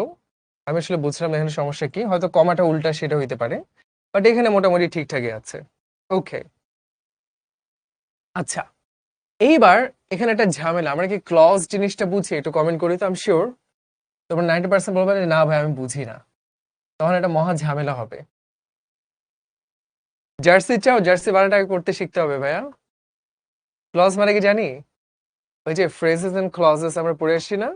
আমি আসলে বুঝলাম না এখানে সমস্যা কি, হয়তো কমাটা উল্টা সেটা হইতে পারে, বাট এখানে মোটামুটি ঠিকঠাকই আছে। ওকে, আচ্ছা এইবার এখানে একটা ঝামেলা, আমরা কি ক্লজ জিনিসটা বুঝি? একটু কমেন্ট করি তো, আমি শিওর তোমার 90% বলবে যে, না ভাই আমি বুঝি না, তখন একটা মহা ঝামেলা হবে। জার্সি চাও? জার্সি বানানটা আগে করতে শিখতে হবে ভাইয়া। ক্লজ মানে কি জানি? ওই যে ফ্রেজেস এন্ড ক্লজেস আমরা পড়ে আসছি না?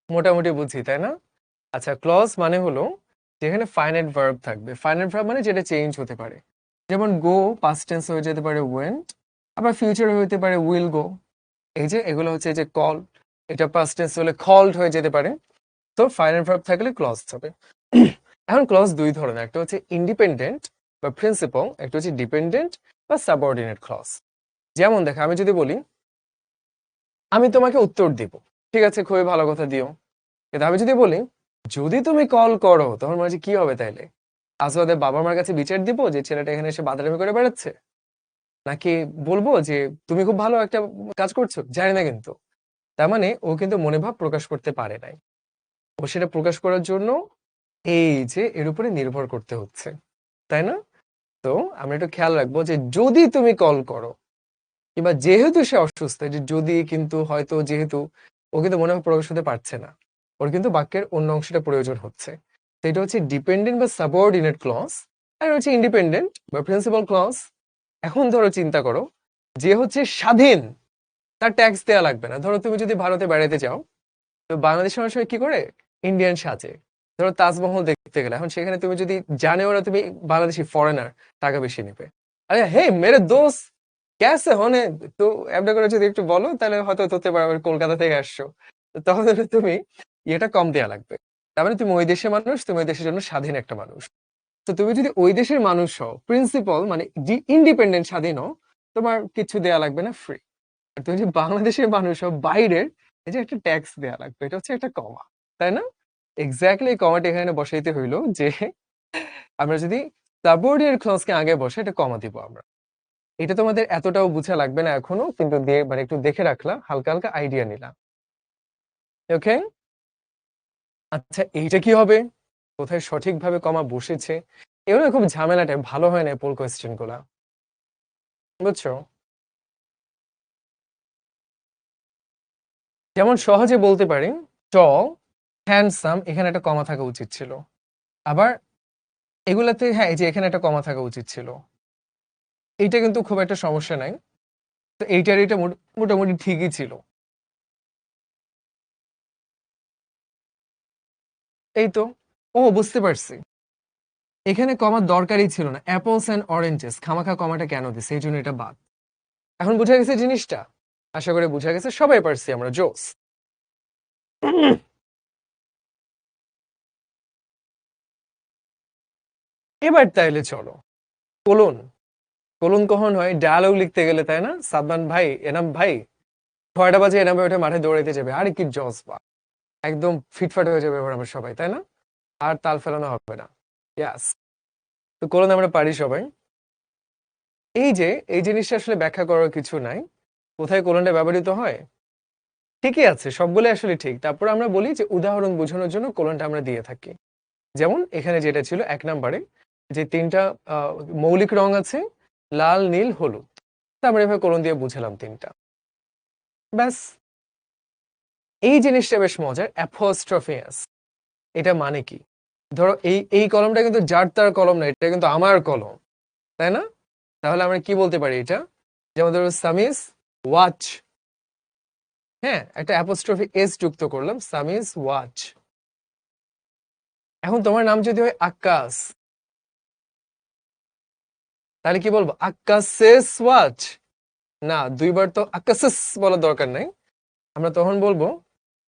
মোটামুটি বুঝি, তাই না? আচ্ছা, ক্লজ মানে হলো যেখানে ফাইনাইট ভার্ব থাকবে। ফাইনাইট ভার্ব মানে যেটা চেঞ্জ হতে পারে, যেমন গো পাস্ট টেন্স হয়ে যেতে পারে ওয়েন্ট, আবার ফিউচার হতে পারে উইল গো। এই যে এগুলো হচ্ছে এই যে কল, এটা পাস্ট টেন্স হলে কল্ড হয়ে যেতে পারে। তো ফাইনাইট ভার্ব থাকলে ক্লজ হবে। এখন ক্লজ দুই ধরনের, একটা হচ্ছে ইন্ডিপেন্ডেন্ট বা প্রিন্সিপাল, একটা হচ্ছে ডিপেন্ডেন্ট বা সাবঅর্ডিনেট ক্লজ। যেমন দেখো, আমি যদি বলি আমি তোমাকে উত্তর দিব, ঠিক আছে, খুবই ভালো কথা দিও, কিন্তু আমি যদি বলি যদি তুমি কল করো, তখন মানে কি হবে তাইলে? আসলে বাবা মার কাছে বিচার দিব যে ছেলেটা এখানে এসে বাদারামি করে বেড়াচ্ছে, নাকি বলবো যে তুমি খুব ভালো একটা কাজ করছো? জানি না, কিন্তু তার মানে ও কিন্তু মনে ভাব প্রকাশ করতে পারে নাই, ও সেটা প্রকাশ করার জন্য এই যে এর উপরে নির্ভর করতে হচ্ছে, তাই না? তো আমরা একটু খেয়াল রাখবো যে যদি তুমি কল করো, কিংবা যেহেতু সে অসুস্থ, এই যে যদি কিন্তু হয়তো যেহেতু, ও কিন্তু মনে হয় প্রকাশ হতে পারছে না, ওর কিন্তু বাক্যের অন্য অংশটা প্রয়োজন হচ্ছে। তো এটা হচ্ছে ডিপেন্ডেন্ট বা সাবঅর্ডিনেট ক্লজ, আর হচ্ছে ইন্ডিপেন্ডেন্ট বা প্রিন্সিপাল ক্লজ। এখন ধরো চিন্তা করো, যে হচ্ছে স্বাধীন, তার ট্যাক্স দেওয়া লাগবে না। ধরো তুমি যদি ভারতে বেড়াতে যাও, তো বাংলাদেশের মানুষ কি করে, ইন্ডিয়ান সাজে। ধরো তাজমহল দেখতে গেলে, এখন সেখানে তুমি যদি জানেও না তুমি বাংলাদেশি ফরেনার, টাকা বেশি নেবে। আরে হে মেরে দোস্ত, ক্যাসে হনে, তো এমনি করে যদি একটু বলো, তাহলে হয়তো ধরতে পারো আমি কলকাতা থেকে আসছো, তো তখন হলে তুমি ইয়েটা কম দেয়া লাগবে। তার মানে তুমি ওই দেশের মানুষ, তুমি ওই দেশের জন্য স্বাধীন একটা মানুষ। তো তুমি যদি ওই দেশের মানুষ হও, প্রিন্সিপাল মানে ইন্ডিপেন্ডেন্ট, স্বাধীন হও, তোমার কিছু দেয়া লাগবে না, ফ্রি। আর তুমি যদি বাংলাদেশের মানুষ হও, বাইরের, এই যে একটা ট্যাক্স দেয়া লাগবে, এটা হচ্ছে একটা কমা, তাই না? এক্স্যাক্টলি এই কমাটা এখানে বসাইতে হইলো যে আমরা যদি সাবঅর্ডিনেট ক্লজকে আগে বসে এটা কমা দিব আমরা। এটা তোমাদের এতটাও বুঝা লাগবে না এখনো, কিন্তু দিয়ে মানে একটু দেখে রাখলাম, হালকা হালকা আইডিয়া নিলাম। ওকে, আচ্ছা এইটা কি হবে, কোথায় সঠিকভাবে কমা বসেছে, এগুলো খুব ঝামেলাটা ভালো হয় না পোল কোয়েশ্চেন গুলা, বুঝছো? যেমন সহজে বলতে পারি টল, হ্যান্ডসাম, এখানে একটা কমা থাকা উচিত ছিল। আবার এগুলাতে হ্যাঁ, এই যে এখানে একটা কমা থাকা উচিত ছিল, এইটা কিন্তু খুব একটা সমস্যা নাই। তো এইটার এটা মোটামুটি ঠিকই ছিল। এই তো, ও বুঝতে পারছি, এখানে কমার দরকারই ছিল না, অ্যাপলস অ্যান্ড অরেঞ্জেস, খামাখা কমাটা কেন দিছে, এই জন্য এটা বাদ। এখন বুঝা গেছে জিনিসটা? আশা করি বুঝা গেছে, সবাই পারছি আমরা, জোস। এবার তাইলে চলো, কোলন। কোলন কখন হয় ডায়ালগ লিখতে গেলে, তাই না? সাদমান ভাই, এনাম ভাই 6টা বাজে এনাম ভাই ওঠে মাঠে দৌড়াইতে যাবে, আরে কি জস বা, একদম ফিটফাট হয়ে যাবে এবার আমরা সবাই, তাই না? আর তাল ফেলানো হবে না। ইয়াস, তো কোলন আমরা পারি সবাই। এই যে এই জিনিসটা আসলে ব্যাখ্যা করার কিছু নাই, কোথায় কোলনটা ব্যবহৃত হয় ঠিকই আছে, সবগুলো আসলে ঠিক। তারপর আমরা বলি যে উদাহরণ বোঝানোর জন্য কোলনটা আমরা দিয়ে থাকি। যেমন এখানে যেটা ছিল 1 নম্বরে, যে 3টা মৌলিক রং আছে, লাল, নীল, হলুদ, তা আমরা এভাবে কোলন দিয়ে বুঝালাম 3টা, ব্যাস। এই জিনিসটা বেশ মজার, অ্যাপোস্ট্রোফিয়াস, এটা মানে কি? ধরো এই এই কলমটা কিন্তু যার তার কলম না, এটা কিন্তু আমার কলম, তাই না? তাহলে আমরা কি বলতে পারি এটা? যেমন ধরো সামিস ওয়াচ, হ্যাঁ, একটা অ্যাপোস্ট্রফি এস যুক্ত করলাম, সামিস ওয়াচ। এখন তোমার নাম যদি হয় আক্কাস, তাহলে কি বলবো, আক্কাসেস ওয়াচ? না, দুইবার তো আক্কাসেস বলার দরকার নাই, আমরা তখন বলবো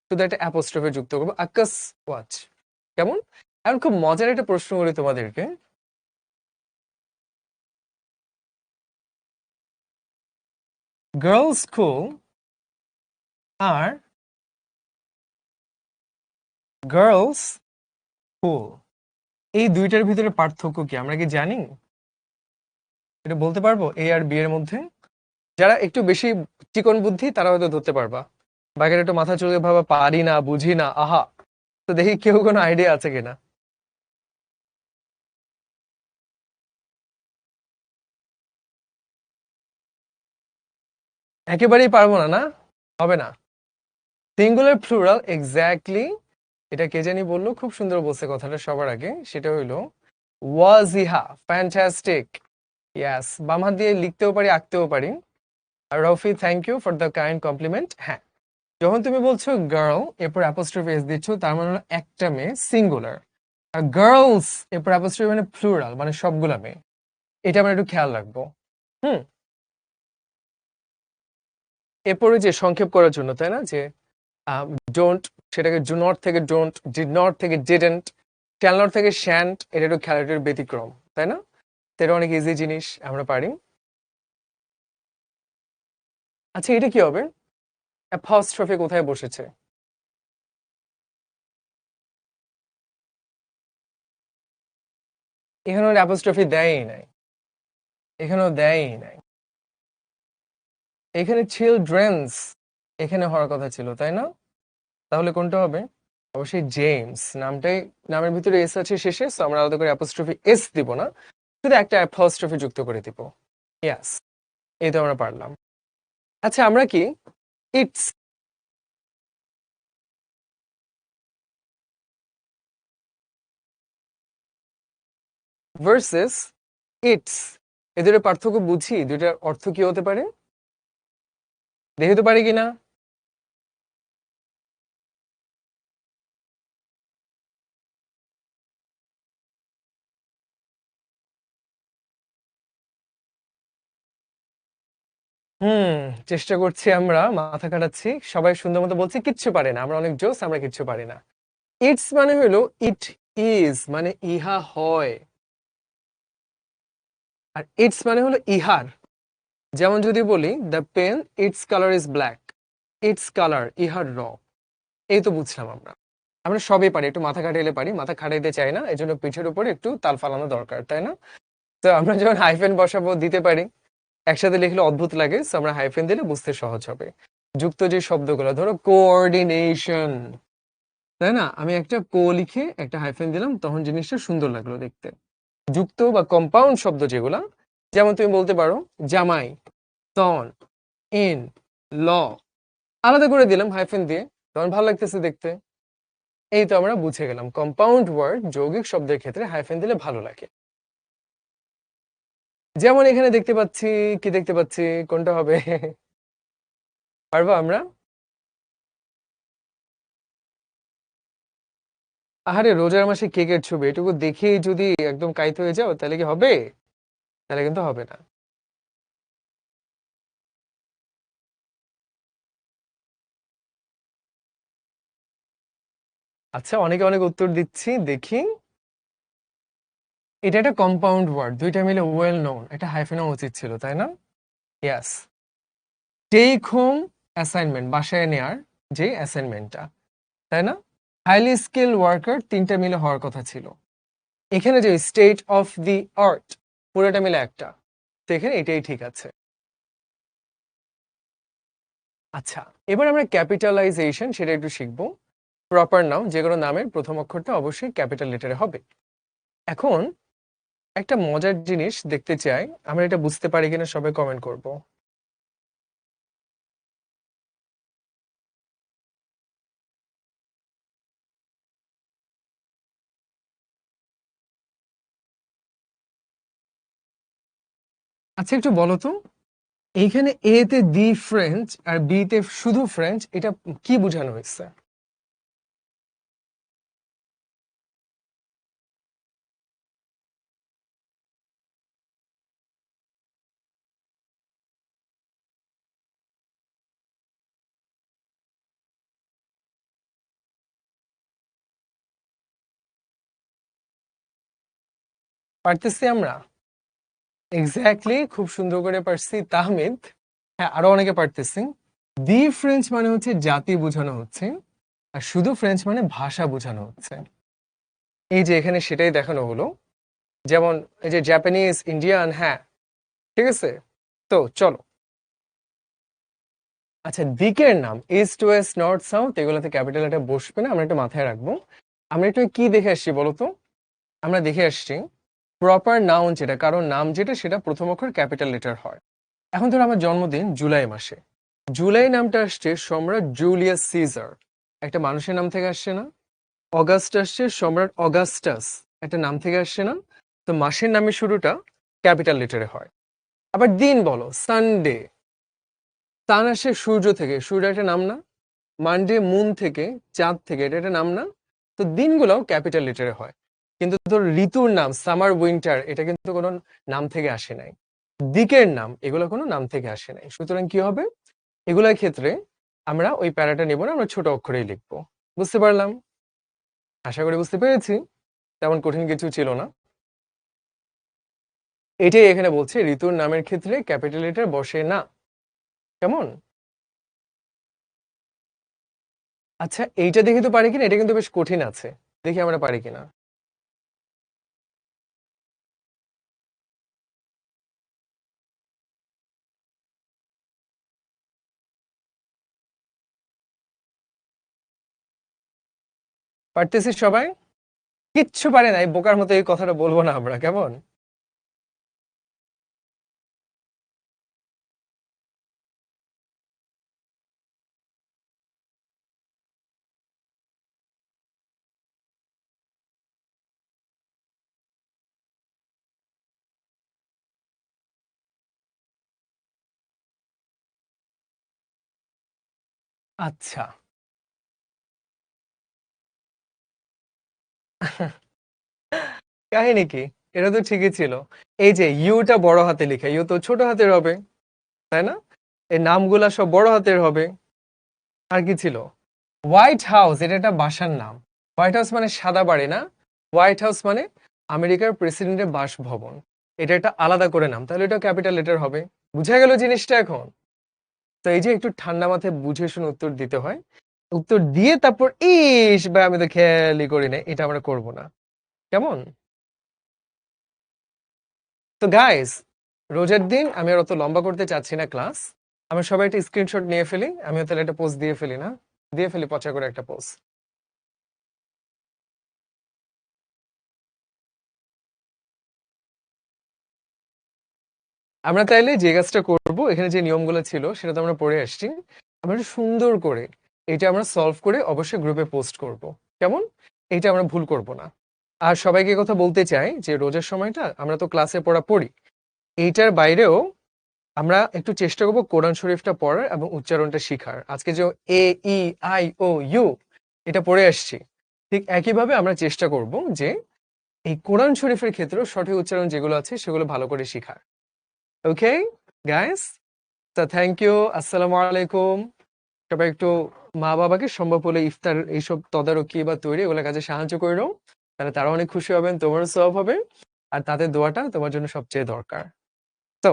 শুধু একটা অ্যাপোস্ট্রফি যুক্ত করবো, আক্কাস ওয়াচ। কেমন? এখন খুব মজার একটা প্রশ্ন করি তোমাদেরকে, গার্লস স্কুল আর গার্লস স্কুল, এই দুইটার ভিতরে পার্থক্য কি আমরা কি জানি? এটা বলতে পারবো এ আর বি এর মধ্যে? যারা একটু বেশি চিকন বুদ্ধি তারা হয়তো ধরতে পারবা, বাকিরা একটু মাথা চুলকে ভাবা পারি না, বুঝি না, আহা। তো দেখি কেউ কোনো আইডিয়া আছে কিনা। একেবারেই পারবো না, না? হবে না। Singular plural, exactly. এটা কে জানি বললো, খুব সুন্দর বলছে কথাটা সবার আগে, সেটা হইলো ওয়াজিহা, ফ্যান্টাস্টিক। ইয়াস, বাম হাত দিয়ে লিখতেও পারি, আঁকতেও পারি। আর Rafi, thank you for the kind compliment. হ্যাঁ, যখন তুমি বলছো গার্ল এরপর অ্যাপোস্ট্রফি এস দিচ্ছ, তার মানে হলো একটা মেয়ে, সিঙ্গুলার। আর গার্লস এরপর অ্যাপোস্ট্রফি মানে প্লুরাল, মানে সবগুলা মেয়ে। এটা আমরা একটু খেয়াল রাখবো। হুম, এরপরে যে সংক্ষেপ করার জন্য, তাই না, যে ডোন্ট, সেটাকে ডু নট থেকে ডোন্ট, ডিড নট থেকে ডিডেন্ট, শ্যাল নট থেকে শ্যান্ট, এটা একটু খেলাটির ব্যতিক্রম, তাই না? তো এটা অনেক ইজি জিনিস, আমরা পারি। আচ্ছা এটা কি হবে, অ্যাপোস্ট্রফি কোথায় বসেছে? এখানেও অ্যাপোস্ট্রফি দেয়ই নাই, এখানেও দেয়ই নাই। এখানে চিলড্রেন্স, এখানে হওয়ার কথা ছিল, তাই না? তাহলে কোনটা হবে? অবশ্যই জেমস, নামটাই, নামের ভিতরে এস আছে শেষে, so আমরা আলাদা করে অ্যাপোস্ট্রফি এস দিব না, শুধু একটা অ্যাপোস্ট্রফি যুক্ত করে দিব। ইয়াস, এই তো আমরা পারলাম। আচ্ছা আমরা কি ইটস ভার্সেস ইটস, এদের পার্থক্য বুঝি, দুইটার অর্থ কি হতে পারে, দেখে তো পারি কিনা? হুম, চেষ্টা করছি, আমরা মাথা খাটাচ্ছি, সবাই সুন্দর মতো বলছি কিচ্ছু পারে না, আমরা অনেক জোস, আমরা কিচ্ছু পারি না। ইটস মানে হলো ইট ইজ, মানে ইহা হয়, আর ইটস মানে হলো ইহার। যেমন যদি বলি the pen it's colour is black, it's colour ইহার রং। এই তো বুঝলাম আমরা। আমরা সবই পারি, একটু মাথা খাটাইলে পারি, মাথা খাটাইতে চাই না, এই জন্য পিঠের উপরে একটু তাল ফালানো দরকার, তাই না? তো আমরা যখন হাইফেন বসাবো দিতে পারি, একসাথে লিখলে অদ্ভুত লাগে, তো আমরা হাইফেন দিলে বুঝতে সহজ হবে। যুক্ত যে শব্দগুলো, ধরো কোঅর্ডিনেশন, তাই না? আমি একটা কো লিখে একটা হাইফেন দিলাম, তখন জিনিসটা সুন্দর লাগলো দেখতে। যুক্ত বা কম্পাউন্ড শব্দ যেগুলা, যেমন তুমি বলতে পারো জামাই, তন, ইন, ল, আলাদা করে দিলাম হাইফেন দিয়ে, তখন ভালো লাগতেছে দেখতে। এই তো আমরা বুঝে গেলাম কম্পাউন্ড ওয়ার্ড যৌগিক শব্দের ক্ষেত্রে হাইফেন দিলে ভালো লাগে। যেমন এখানে দেখতে পাচ্ছি, কি দেখতে পাচ্ছি, কোনটা হবে? পারবো আমরা? আহারে, রোজার মাসে কেকের ছবি, এটুকু দেখেই যদি একদম কাইত হয়ে যাও তাহলে কি হবে? তাহলে কিন্তু হবে না। আচ্ছা, অনেকে অনেক উত্তর দিচ্ছি, দেখি। এটা একটা কম্পাউন্ড ওয়ার্ড, দুইটা মিলে ওয়েল নোন, এটা হাইফেন হওয়া উচিত ছিল, তাই না? ইয়াস। টেক হোম অ্যাসাইনমেন্ট, বাসায় নেয়ার যে অ্যাসাইনমেন্টটা, তাই না? হাইলি স্কিল ওয়ার্কার, তিনটা মিলে হওয়ার কথা ছিল। এখানে যে স্টেট অফ দি আর্ট, পুরোটা মিলে একটা, তো এখানে এটাই ঠিক আছে। আচ্ছা, এবার আমরা ক্যাপিটালাইজেশন সেটা একটু শিখবো। প্রপার নাউন, যে কোনো নামের প্রথম অক্ষরটা অবশ্যই ক্যাপিটাল লেটারে হবে। এখন একটা মজার জিনিস দেখতে চাই, আমরা এটা বুঝতে পারি কিনা সবাই কমেন্ট করব। আচ্ছা, একটু বলো তো, এইখানে এ তে দি ফ্রেঞ্চ আর বি তে শুধু ফ্রেঞ্চ, এটা কি বোঝানো হয়েছে? পারতেছি আমরা? এক্স্যাক্টলি, খুব সুন্দর করে পারছি তাহমিদ। হ্যাঁ, আরো অনেকে পারতেছি। দি ফ্রেঞ্চ মানে হচ্ছে জাতি বোঝানো হচ্ছে, আর শুধু ফ্রেঞ্চ মানে ভাষা বোঝানো হচ্ছে। এই যে এখানে সেটাই দেখানো হলো। যেমন এই যে জাপানিজ, ইন্ডিয়ান, হ্যাঁ, ঠিক আছে। তো চলো, আচ্ছা, দিকের নাম ইস্ট ওয়েস্ট নর্থ সাউথ, এগুলোতে ক্যাপিটাল এটা বসবে না, আমরা একটু মাথায় রাখবো। আমরা একটু কি দেখে আসছি বলতো? আমরা দেখে আসছি প্রপার নাউন যেটা, কারণ নাম যেটা সেটা প্রথম অক্ষর ক্যাপিটাল লেটার হয়। এখন ধরো আমার জন্মদিন জুলাই মাসে, জুলাই নামটা আসছে সম্রাট জুলিয়াস সিজার, একটা মানুষের নাম থেকে আসছে না? অগাস্ট আসছে সম্রাট অগাস্টাস, একটা নাম থেকে আসছে না? তো মাসের নামের শুরুটা ক্যাপিটাল লেটারে হয়। আবার দিন বলো, সানডে, সান আসে সূর্য থেকে, সূর্য একটা নাম না? মানডে মুন থেকে, চাঁদ থেকে, এটা একটা নাম না? তো দিনগুলোও ক্যাপিটাল লেটারে হয়। কিন্তু তোর ঋতুর নাম সামার উইন্টার, এটা কিন্তু কোনো নাম থেকে আসে নাই। দিকের নাম এগুলো কোনো নাম থেকে আসে নাই, সুতরাং কি হবে? এগুলোর ক্ষেত্রে আমরা ওই প্যারাটা নেব না, আমরা ছোট অক্ষরেই লিখবো। বুঝতে পারলাম? আশা করি বুঝতে পেরেছি, তেমন কঠিন কিছু ছিল না। এটাই এখানে বলছে, ঋতুর নামের ক্ষেত্রে ক্যাপিটাল লেটার বসে না। কেমন? আচ্ছা, এইটা দেখে তো পারি কিনা, এটা কিন্তু বেশ কঠিন আছে, দেখি আমরা পারি কিনা। পারতেছি সবাই? কিচ্ছু পারে না, এই বোকার মতো এই কথাটা বলবো না আমরা, কেমন? আচ্ছা। কাহিনী কি? এটা তো ঠিকই ছিল। এই যে ইউটা বড় হাতে লেখা, ইউ তো ছোট হাতের হবে, তাই না? এই নামগুলা সব বড় হাতের হবে। আর কি ছিল? হোয়াইট হাউস, এটা একটা বাসার নাম। হোয়াইট হাউস মানে সাদা বাড়ি না? হোয়াইট হাউস মানে আমেরিকার প্রেসিডেন্টের বাসভবন। এটা একটা আলাদা করে নাম, তাহলে এটা ক্যাপিটাল লেটার হবে। বুঝা গেল জিনিসটা এখন? তো এই যে একটু ঠান্ডা মাথায় বুঝে শুনে উত্তর দিতে হয়। উত্তর দিয়ে তারপর ইস ভাই আমি তো খেয়ালই করি না, এটা আমরা করব না। কেমন? তো গাইস, রোজার দিন আমি আর অত লম্বা করতে চাচ্ছি না ক্লাস। আমরা সবাই একটা স্ক্রিনশট নিয়ে ফেলি, আমিও তাহলে একটা পোস্ট দিয়ে ফেলি, না দিয়ে ফেলি পচা করে একটা পোস্ট। আমরা তাইলে যে কাজটা করব, এখানে যে নিয়মগুলো ছিল সেটা তো আমরা পড়ে আসছি। আমরা একটু সুন্দর করে এটা আমরা সলভ করে অবশ্যই গ্রুপে পোস্ট করব। কেমন? এইটা আমরা ভুল করব না। আর সবাইকে কথা বলতে চাই যে রোজার সময়টা আমরা তো ক্লাসে পড়া পড়ি, এইটার বাইরেও আমরা একটু চেষ্টা করব কোরআন শরীফটা পড়ার এবং উচ্চারণটা শিখার। আজকে যে এ ই আই ও ইউ এটা পড়ে আসছি, ঠিক একইভাবে আমরা চেষ্টা করব যে এই কোরআন শরীফের ক্ষেত্রেও সঠিক উচ্চারণ যেগুলো আছে সেগুলো ভালো করে শিখার। ওকে গাইস, তা থ্যাংক ইউ, আসসালামু আলাইকুম। সবাই একটু মা বাবাকে সম্ভব হলে ইফতার এইসব তদারকি বা তৈরি এগুলো কাজে সাহায্য করো, তাহলে তারা অনেক খুশি হবেন, তোমারও সওয়াব হবে, আর তাদের দোয়াটা তোমার জন্য সবচেয়ে দরকার। তো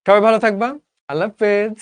সবাই ভালো থাকবা। আল্লাহ হাফেজ।